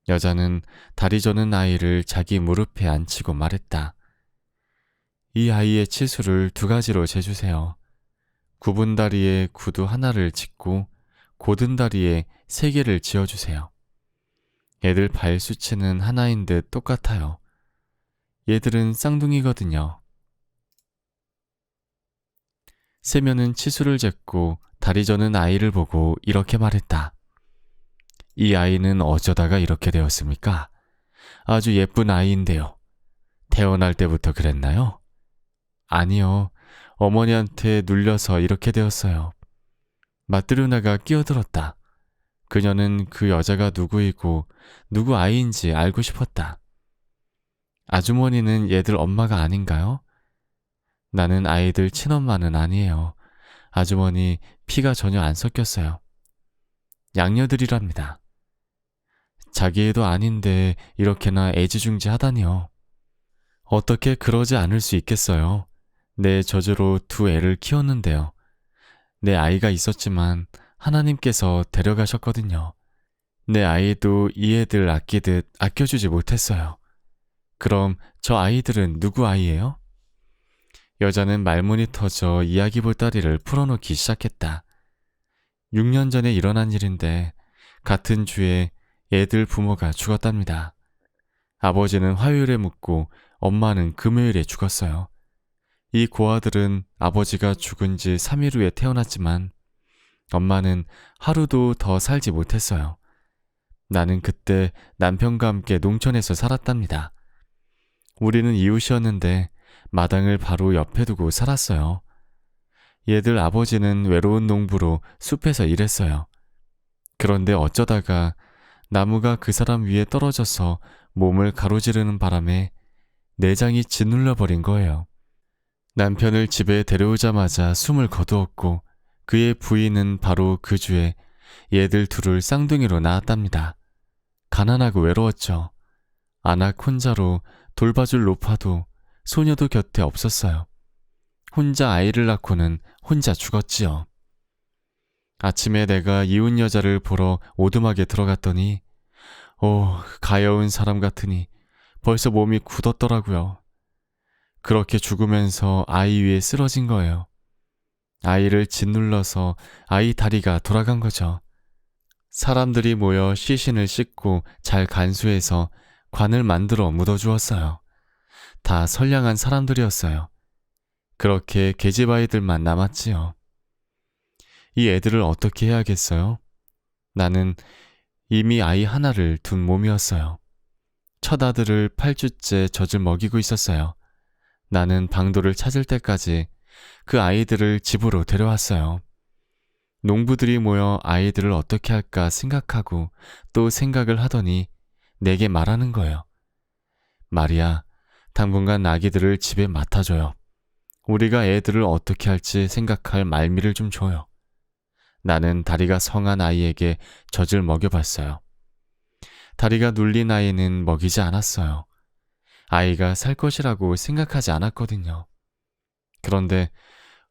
여자는 다리 저는 아이를 자기 무릎에 앉히고 말했다. 이 아이의 치수를 2가지로 재주세요. 굽은 다리에 구두 하나를 짓고 곧은 다리에 3개를 지어주세요. 얘들 발 수치는 하나인 듯 똑같아요. 얘들은 쌍둥이거든요. 세면은 치수를 쟀고 다리 저는 아이를 보고 이렇게 말했다. 이 아이는 어쩌다가 이렇게 되었습니까? 아주 예쁜 아이인데요. 태어날 때부터 그랬나요? 아니요. 어머니한테 눌려서 이렇게 되었어요. 마트르나가 끼어들었다. 그녀는 그 여자가 누구이고 누구 아이인지 알고 싶었다. 아주머니는 얘들 엄마가 아닌가요? 나는 아이들 친엄마는 아니에요. 아주머니 피가 전혀 안 섞였어요. 양녀들이랍니다. 자기 애도 아닌데 이렇게나 애지중지하다니요. 어떻게 그러지 않을 수 있겠어요. 내 저주로 2 애를 키웠는데요. 내 아이가 있었지만 하나님께서 데려가셨거든요. 내 아이도 이 애들 아끼듯 아껴주지 못했어요. 그럼 저 아이들은 누구 아이예요? 여자는 말문이 터져 이야기 보따리를 풀어놓기 시작했다. 6년 전에 일어난 일인데 같은 주에 애들 부모가 죽었답니다. 아버지는 화요일에 묻고 엄마는 금요일에 죽었어요. 이 고아들은 아버지가 죽은 지 3일 후에 태어났지만 엄마는 하루도 더 살지 못했어요. 나는 그때 남편과 함께 농촌에서 살았답니다. 우리는 이웃이었는데 마당을 바로 옆에 두고 살았어요. 얘들 아버지는 외로운 농부로 숲에서 일했어요. 그런데 어쩌다가 나무가 그 사람 위에 떨어져서 몸을 가로지르는 바람에 내장이 짓눌려 버린 거예요. 남편을 집에 데려오자마자 숨을 거두었고 그의 부인은 바로 그 주에 얘들 둘을 쌍둥이로 낳았답니다. 가난하고 외로웠죠. 아낙 혼자로 돌봐줄 노파도 소녀도 곁에 없었어요. 혼자 아이를 낳고는 혼자 죽었지요. 아침에 내가 이웃 여자를 보러 오두막에 들어갔더니 가여운 사람 같으니 벌써 몸이 굳었더라고요. 그렇게 죽으면서 아이 위에 쓰러진 거예요. 아이를 짓눌러서 아이 다리가 돌아간 거죠. 사람들이 모여 시신을 씻고 잘 간수해서 관을 만들어 묻어주었어요. 다 선량한 사람들이었어요. 그렇게 계집아이들만 남았지요. 이 애들을 어떻게 해야겠어요? 나는 이미 아이 하나를 둔 몸이었어요. 첫 아들을 8주째 젖을 먹이고 있었어요. 나는 방도를 찾을 때까지 그 아이들을 집으로 데려왔어요. 농부들이 모여 아이들을 어떻게 할까 생각하고 또 생각을 하더니 내게 말하는 거예요. 마리아, 당분간 아기들을 집에 맡아줘요. 우리가 애들을 어떻게 할지 생각할 말미를 좀 줘요. 나는 다리가 성한 아이에게 젖을 먹여봤어요. 다리가 눌린 아이는 먹이지 않았어요. 아이가 살 것이라고 생각하지 않았거든요. 그런데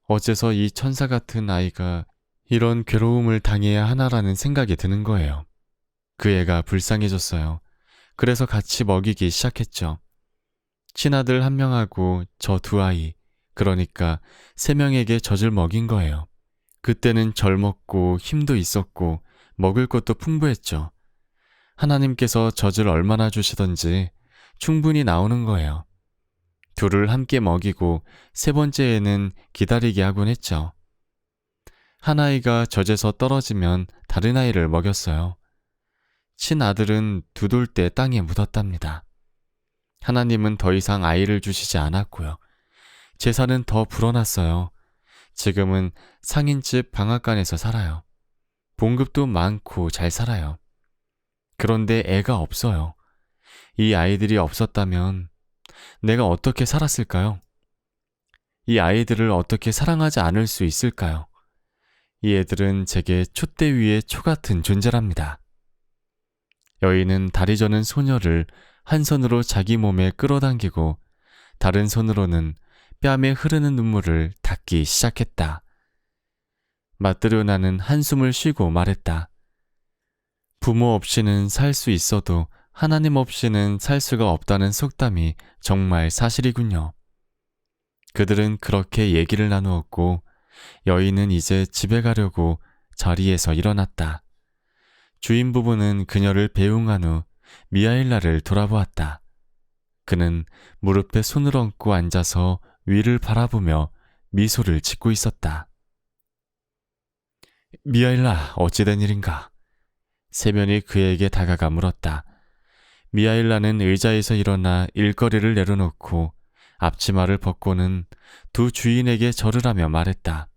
어째서 이 천사 같은 아이가 이런 괴로움을 당해야 하나라는 생각이 드는 거예요. 그 애가 불쌍해졌어요. 그래서 같이 먹이기 시작했죠. 친아들 1명하고 저 2아이, 그러니까 3명에게 젖을 먹인 거예요. 그때는 젊었고 힘도 있었고 먹을 것도 풍부했죠. 하나님께서 젖을 얼마나 주시던지 충분히 나오는 거예요. 둘을 함께 먹이고 3번째에는 기다리게 하곤 했죠. 한 아이가 젖에서 떨어지면 다른 아이를 먹였어요. 친아들은 두 돌 때 땅에 묻었답니다. 하나님은 더 이상 아이를 주시지 않았고요. 재산은 더 불어났어요. 지금은 상인집 방앗간에서 살아요. 봉급도 많고 잘 살아요. 그런데 애가 없어요. 이 아이들이 없었다면 내가 어떻게 살았을까요? 이 아이들을 어떻게 사랑하지 않을 수 있을까요? 이 애들은 제게 촛대 위의 초 같은 존재랍니다. 여인은 다리 저는 소녀를 한 손으로 자기 몸에 끌어당기고 다른 손으로는 뺨에 흐르는 눈물을 닦기 시작했다. 마트료나는 한숨을 쉬고 말했다. 부모 없이는 살 수 있어도 하나님 없이는 살 수가 없다는 속담이 정말 사실이군요. 그들은 그렇게 얘기를 나누었고 여인은 이제 집에 가려고 자리에서 일어났다. 주인 부부는 그녀를 배웅한 후 미하일라를 돌아보았다. 그는 무릎에 손을 얹고 앉아서 위를 바라보며 미소를 짓고 있었다. 미하일라, 어찌된 일인가? 세면이 그에게 다가가 물었다. 미하일라는 의자에서 일어나 일거리를 내려놓고 앞치마를 벗고는 두 주인에게 절을 하며 말했다.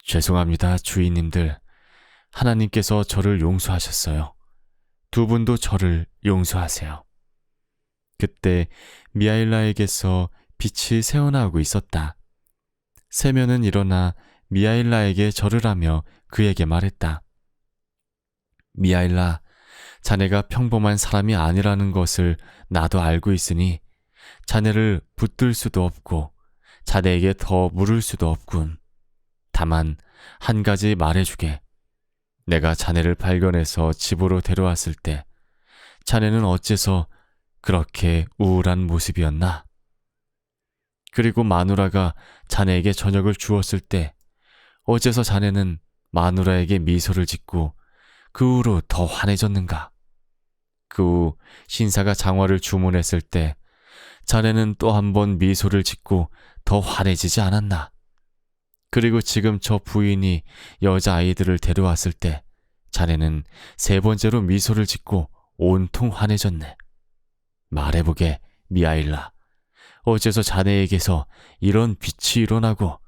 죄송합니다, 주인님들. 하나님께서 저를 용서하셨어요. 두 분도 저를 용서하세요. 그때 미하일라에게서 빛이 새어나오고 있었다. 세면은 일어나 미하일라에게 절을 하며 그에게 말했다. 미하일라, 자네가 평범한 사람이 아니라는 것을 나도 알고 있으니 자네를 붙들 수도 없고 자네에게 더 물을 수도 없군. 다만 한 가지 말해주게. 내가 자네를 발견해서 집으로 데려왔을 때 자네는 어째서 그렇게 우울한 모습이었나? 그리고 마누라가 자네에게 저녁을 주었을 때 어째서 자네는 마누라에게 미소를 짓고 그 후로 더 환해졌는가? 그 후 신사가 장화를 주문했을 때 자네는 또 한 번 미소를 짓고 더 환해지지 않았나? 그리고 지금 저 부인이 여자아이들을 데려왔을 때 자네는 세 번째로 미소를 짓고 온통 환해졌네. 말해보게, 미하일라. 어째서 자네에게서 이런 빛이 일어나고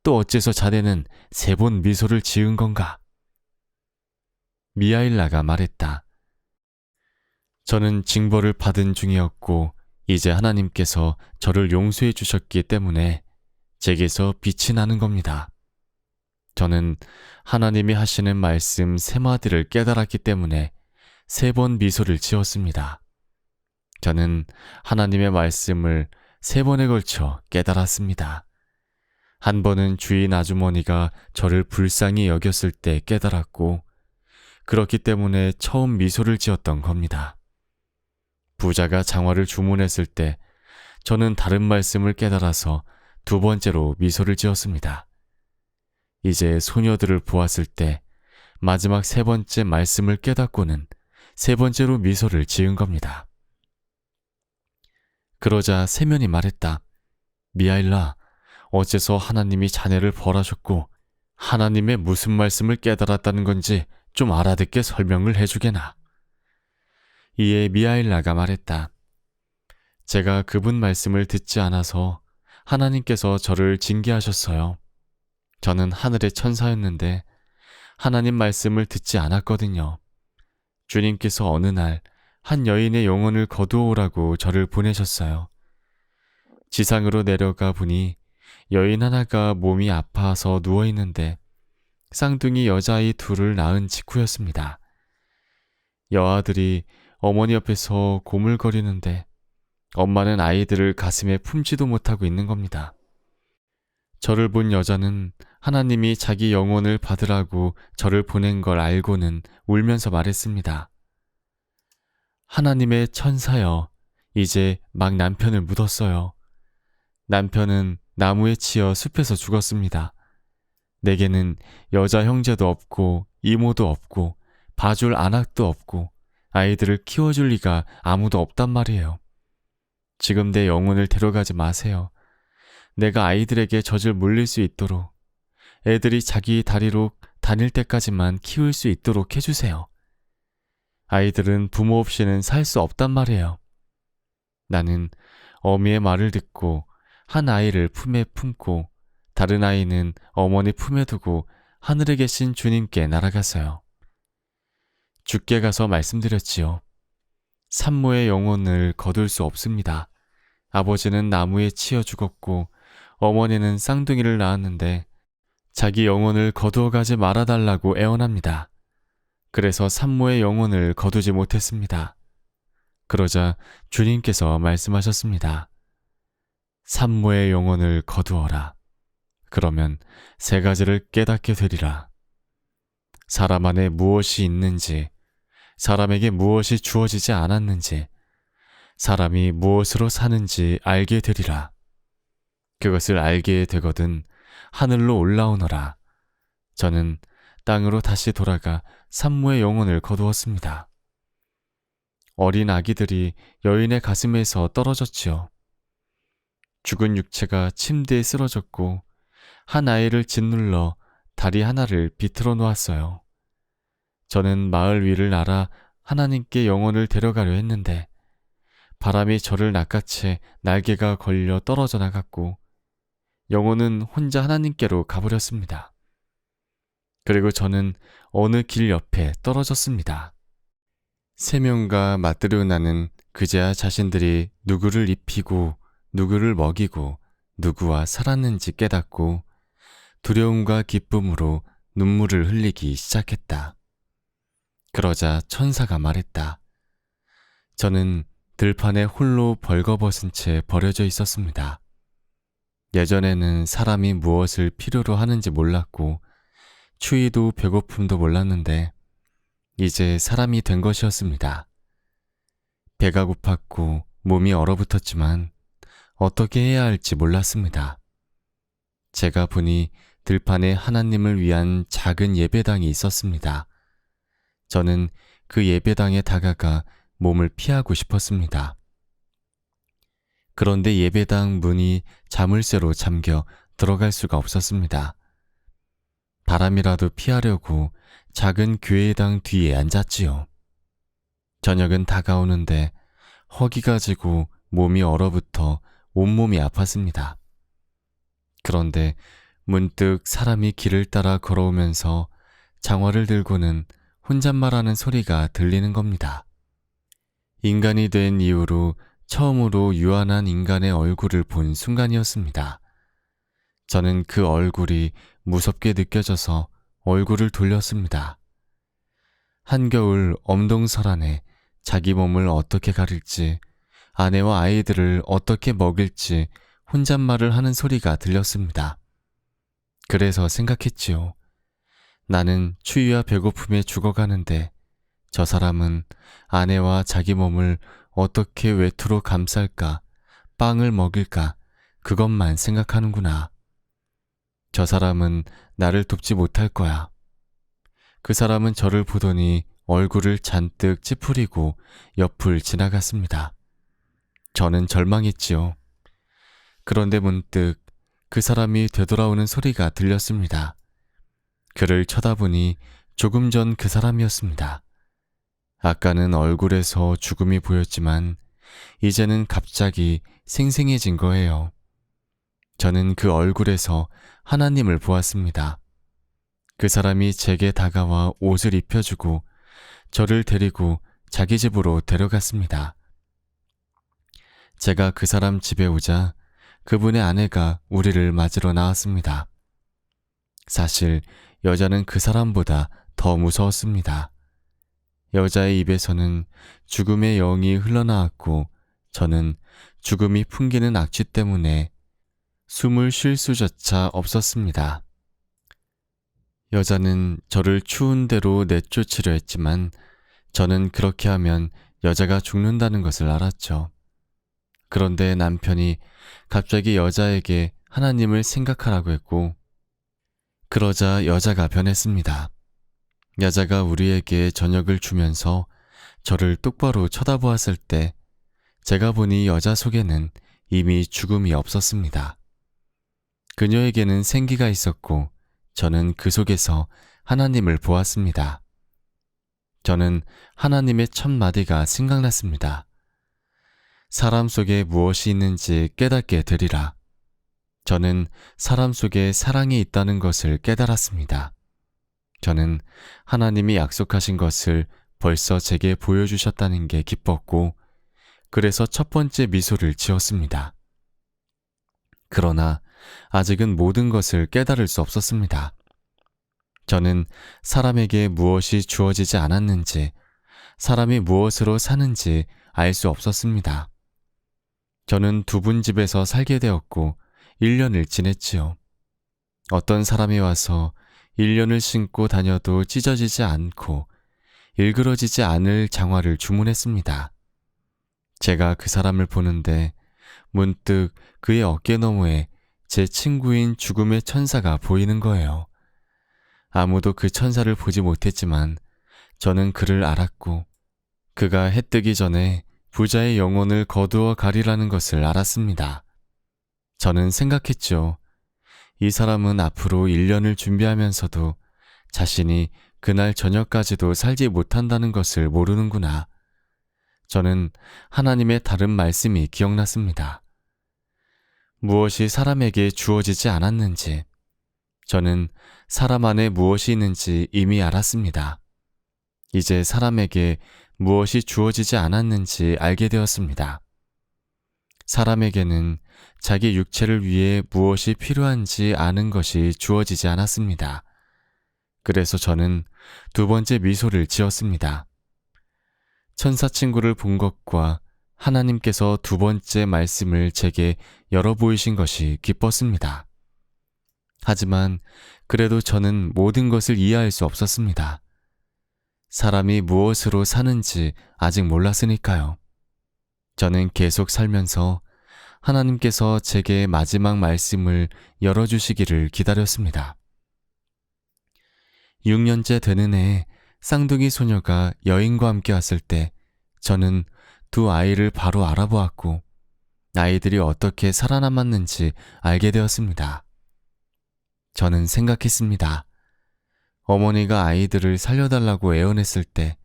또 어째서 자네는 세 번 미소를 지은 건가? 미하일라가 말했다. 저는 징벌을 받은 중이었고 이제 하나님께서 저를 용서해 주셨기 때문에 제게서 빛이 나는 겁니다. 저는 하나님이 하시는 말씀 세 마디를 깨달았기 때문에 세 번 미소를 지었습니다. 저는 하나님의 말씀을 세 번에 걸쳐 깨달았습니다. 한 번은 주인 아주머니가 저를 불쌍히 여겼을 때 깨달았고 그렇기 때문에 처음 미소를 지었던 겁니다. 부자가 장화를 주문했을 때 저는 다른 말씀을 깨달아서 두 번째로 미소를 지었습니다. 이제 소녀들을 보았을 때 마지막 세 번째 말씀을 깨닫고는 세 번째로 미소를 지은 겁니다. 그러자 세면이 말했다. 미하일라, 어째서 하나님이 자네를 벌하셨고 하나님의 무슨 말씀을 깨달았다는 건지 좀 알아듣게 설명을 해주게나. 이에 미하일라가 말했다. 제가 그분 말씀을 듣지 않아서 하나님께서 저를 징계하셨어요. 저는 하늘의 천사였는데 하나님 말씀을 듣지 않았거든요. 주님께서 어느 날 한 여인의 영혼을 거두어오라고 저를 보내셨어요. 지상으로 내려가 보니 여인 하나가 몸이 아파서 누워있는데 쌍둥이 여자아이 둘을 낳은 직후였습니다. 여아들이 어머니 옆에서 고물거리는데 엄마는 아이들을 가슴에 품지도 못하고 있는 겁니다. 저를 본 여자는 하나님이 자기 영혼을 받으라고 저를 보낸 걸 알고는 울면서 말했습니다. 하나님의 천사여, 이제 막 남편을 묻었어요. 남편은 나무에 치여 숲에서 죽었습니다. 내게는 여자 형제도 없고 이모도 없고 봐줄 안악도 없고 아이들을 키워줄 리가 아무도 없단 말이에요. 지금 내 영혼을 데려가지 마세요. 내가 아이들에게 젖을 물릴 수 있도록, 애들이 자기 다리로 다닐 때까지만 키울 수 있도록 해주세요. 아이들은 부모 없이는 살 수 없단 말이에요. 나는 어미의 말을 듣고 한 아이를 품에 품고 다른 아이는 어머니 품에 두고 하늘에 계신 주님께 날아갔어요. 주께 가서 말씀드렸지요. 산모의 영혼을 거둘 수 없습니다. 아버지는 나무에 치여 죽었고 어머니는 쌍둥이를 낳았는데 자기 영혼을 거두어 가지 말아달라고 애원합니다. 그래서 산모의 영혼을 거두지 못했습니다. 그러자 주님께서 말씀하셨습니다. 산모의 영혼을 거두어라. 그러면 세 가지를 깨닫게 되리라. 사람 안에 무엇이 있는지, 사람에게 무엇이 주어지지 않았는지, 사람이 무엇으로 사는지 알게 되리라. 그것을 알게 되거든 하늘로 올라오너라. 저는 땅으로 다시 돌아가 산모의 영혼을 거두었습니다. 어린 아기들이 여인의 가슴에서 떨어졌지요. 죽은 육체가 침대에 쓰러졌고 한 아이를 짓눌러 다리 하나를 비틀어 놓았어요. 저는 마을 위를 날아 하나님께 영혼을 데려가려 했는데 바람이 저를 낚아채 날개가 걸려 떨어져 나갔고 영혼은 혼자 하나님께로 가버렸습니다. 그리고 저는 어느 길 옆에 떨어졌습니다. 세 명과 맞들여 나는 그제야 자신들이 누구를 입히고 누구를 먹이고 누구와 살았는지 깨닫고 두려움과 기쁨으로 눈물을 흘리기 시작했다. 그러자 천사가 말했다. 저는 들판에 홀로 벌거벗은 채 버려져 있었습니다. 예전에는 사람이 무엇을 필요로 하는지 몰랐고 추위도 배고픔도 몰랐는데 이제 사람이 된 것이었습니다. 배가 고팠고 몸이 얼어붙었지만 어떻게 해야 할지 몰랐습니다. 제가 보니 들판에 하나님을 위한 작은 예배당이 있었습니다. 저는 그 예배당에 다가가 몸을 피하고 싶었습니다. 그런데 예배당 문이 자물쇠로 잠겨 들어갈 수가 없었습니다. 바람이라도 피하려고 작은 교회당 뒤에 앉았지요. 저녁은 다가오는데 허기가 지고 몸이 얼어붙어 온몸이 아팠습니다. 그런데 문득 사람이 길을 따라 걸어오면서 장화를 들고는 혼잣말하는 소리가 들리는 겁니다. 인간이 된 이후로 처음으로 유한한 인간의 얼굴을 본 순간이었습니다. 저는 그 얼굴이 무섭게 느껴져서 얼굴을 돌렸습니다. 한겨울 엄동설안에 자기 몸을 어떻게 가릴지, 아내와 아이들을 어떻게 먹일지 혼잣말을 하는 소리가 들렸습니다. 그래서 생각했지요. 나는 추위와 배고픔에 죽어가는데 저 사람은 아내와 자기 몸을 어떻게 외투로 감쌀까, 빵을 먹일까, 그것만 생각하는구나. 저 사람은 나를 돕지 못할 거야. 그 사람은 저를 보더니 얼굴을 잔뜩 찌푸리고 옆을 지나갔습니다. 저는 절망했지요. 그런데 문득 그 사람이 되돌아오는 소리가 들렸습니다. 그를 쳐다보니 조금 전 그 사람이었습니다. 아까는 얼굴에서 죽음이 보였지만 이제는 갑자기 생생해진 거예요. 저는 그 얼굴에서 하나님을 보았습니다. 그 사람이 제게 다가와 옷을 입혀주고 저를 데리고 자기 집으로 데려갔습니다. 제가 그 사람 집에 오자 그분의 아내가 우리를 맞으러 나왔습니다. 사실 여자는 그 사람보다 더 무서웠습니다. 여자의 입에서는 죽음의 영이 흘러나왔고 저는 죽음이 풍기는 악취 때문에 숨을 쉴 수조차 없었습니다. 여자는 저를 추운 데로 내쫓으려 했지만 저는 그렇게 하면 여자가 죽는다는 것을 알았죠. 그런데 남편이 갑자기 여자에게 하나님을 생각하라고 했고 그러자 여자가 변했습니다. 여자가 우리에게 저녁을 주면서 저를 똑바로 쳐다보았을 때 제가 보니 여자 속에는 이미 죽음이 없었습니다. 그녀에게는 생기가 있었고 저는 그 속에서 하나님을 보았습니다. 저는 하나님의 첫 마디가 생각났습니다. 사람 속에 무엇이 있는지 깨닫게 되리라. 저는 사람 속에 사랑이 있다는 것을 깨달았습니다. 저는 하나님이 약속하신 것을 벌써 제게 보여주셨다는 게 기뻤고 그래서 첫 번째 미소를 지었습니다. 그러나 아직은 모든 것을 깨달을 수 없었습니다. 저는 사람에게 무엇이 주어지지 않았는지, 사람이 무엇으로 사는지 알 수 없었습니다. 저는 두 분 집에서 살게 되었고 1년을 지냈지요. 어떤 사람이 와서 1년을 신고 다녀도 찢어지지 않고 일그러지지 않을 장화를 주문했습니다. 제가 그 사람을 보는데 문득 그의 어깨 너머에 제 친구인 죽음의 천사가 보이는 거예요. 아무도 그 천사를 보지 못했지만 저는 그를 알았고 그가 해 뜨기 전에 부자의 영혼을 거두어 가리라는 것을 알았습니다. 저는 생각했죠. 이 사람은 앞으로 1년을 준비하면서도 자신이 그날 저녁까지도 살지 못한다는 것을 모르는구나. 저는 하나님의 다른 말씀이 기억났습니다. 무엇이 사람에게 주어지지 않았는지, 저는 사람 안에 무엇이 있는지 이미 알았습니다. 이제 사람에게 무엇이 주어지지 않았는지 알게 되었습니다. 사람에게는 자기 육체를 위해 무엇이 필요한지 아는 것이 주어지지 않았습니다. 그래서 저는 두 번째 미소를 지었습니다. 천사 친구를 본 것과 하나님께서 두 번째 말씀을 제게 열어 보이신 것이 기뻤습니다. 하지만 그래도 저는 모든 것을 이해할 수 없었습니다. 사람이 무엇으로 사는지 아직 몰랐으니까요. 저는 계속 살면서 하나님께서 제게 마지막 말씀을 열어주시기를 기다렸습니다. 6년째 되는 해에 쌍둥이 소녀가 여인과 함께 왔을 때 저는 두 아이를 바로 알아보았고 아이들이 어떻게 살아남았는지 알게 되었습니다. 저는 생각했습니다. 어머니가 아이들을 살려달라고 애원했을 때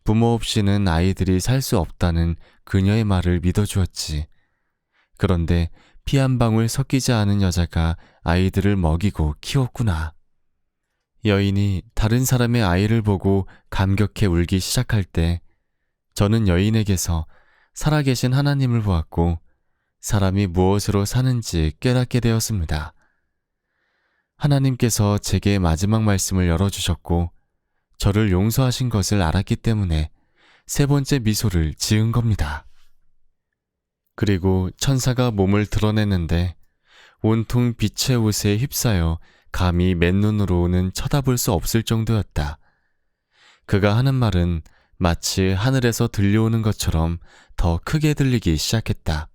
부모 없이는 아이들이 살 수 없다는 그녀의 말을 믿어주었지. 그런데 피 한 방울 섞이지 않은 여자가 아이들을 먹이고 키웠구나. 여인이 다른 사람의 아이를 보고 감격해 울기 시작할 때 저는 여인에게서 살아계신 하나님을 보았고 사람이 무엇으로 사는지 깨닫게 되었습니다. 하나님께서 제게 마지막 말씀을 열어주셨고 저를 용서하신 것을 알았기 때문에 세 번째 미소를 지은 겁니다. 그리고 천사가 몸을 드러냈는데 온통 빛의 옷에 휩싸여 감히 맨눈으로는 쳐다볼 수 없을 정도였다. 그가 하는 말은 마치 하늘에서 들려오는 것처럼 더 크게 들리기 시작했다.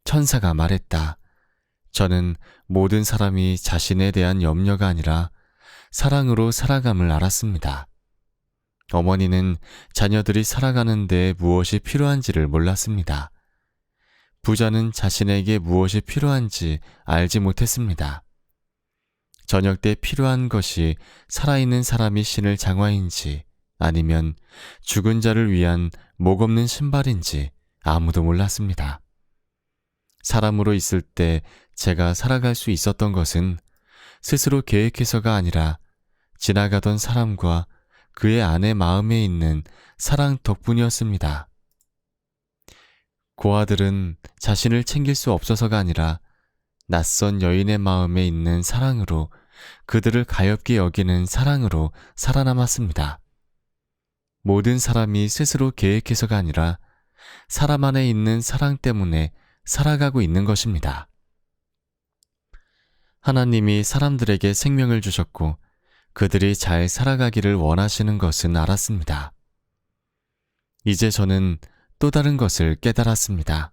천사가 말했다. 저는 모든 사람이 자신에 대한 염려가 아니라 사랑으로 살아감을 알았습니다. 어머니는 자녀들이 살아가는데 무엇이 필요한지를 몰랐습니다. 부자는 자신에게 무엇이 필요한지 알지 못했습니다. 저녁 때 필요한 것이 살아있는 사람이 신을 장화인지 아니면 죽은 자를 위한 목 없는 신발인지 아무도 몰랐습니다. 사람으로 있을 때 제가 살아갈 수 있었던 것은 스스로 계획해서가 아니라 지나가던 사람과 그의 아내 마음에 있는 사랑 덕분이었습니다. 고아들은 자신을 챙길 수 없어서가 아니라 낯선 여인의 마음에 있는 사랑으로 그들을 가엾게 여기는 사랑으로 살아남았습니다. 모든 사람이 스스로 계획해서가 아니라 사람 안에 있는 사랑 때문에 살아가고 있는 것입니다. 하나님이 사람들에게 생명을 주셨고 그들이 잘 살아가기를 원하시는 것은 알았습니다. 이제 저는 또 다른 것을 깨달았습니다.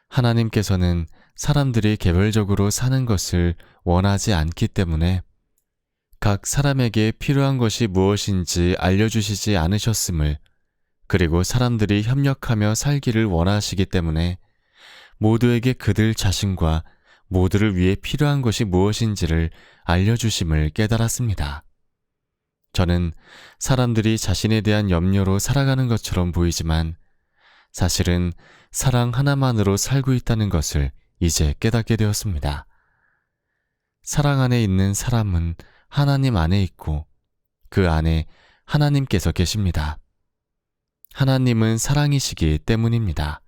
하나님께서는 사람들이 개별적으로 사는 것을 원하지 않기 때문에 각 사람에게 필요한 것이 무엇인지 알려주시지 않으셨음을, 그리고 사람들이 협력하며 살기를 원하시기 때문에 모두에게 그들 자신과 모두를 위해 필요한 것이 무엇인지를 알려주심을 깨달았습니다. 저는 사람들이 자신에 대한 염려로 살아가는 것처럼 보이지만 사실은 사랑 하나만으로 살고 있다는 것을 이제 깨닫게 되었습니다. 사랑 안에 있는 사람은 하나님 안에 있고 그 안에 하나님께서 계십니다. 하나님은 사랑이시기 때문입니다.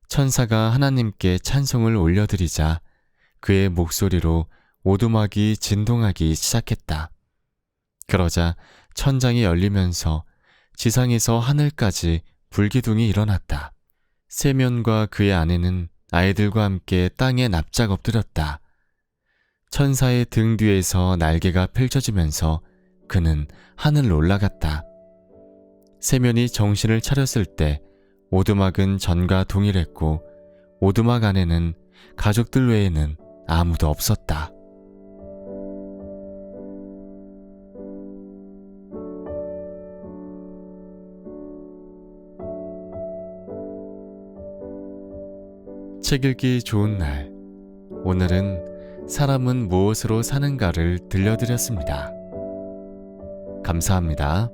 천사가 하나님께 찬송을 올려드리자 그의 목소리로 오두막이 진동하기 시작했다. 그러자 천장이 열리면서 지상에서 하늘까지 불기둥이 일어났다. 세면과 그의 아내는 아이들과 함께 땅에 납작 엎드렸다. 천사의 등 뒤에서 날개가 펼쳐지면서 그는 하늘로 올라갔다. 세면이 정신을 차렸을 때 오두막은 전과 동일했고 오두막 안에는 가족들 외에는 아무도 없었다. 책 읽기 좋은 날. 오늘은 사람은 무엇으로 사는가를 들려드렸습니다. 감사합니다.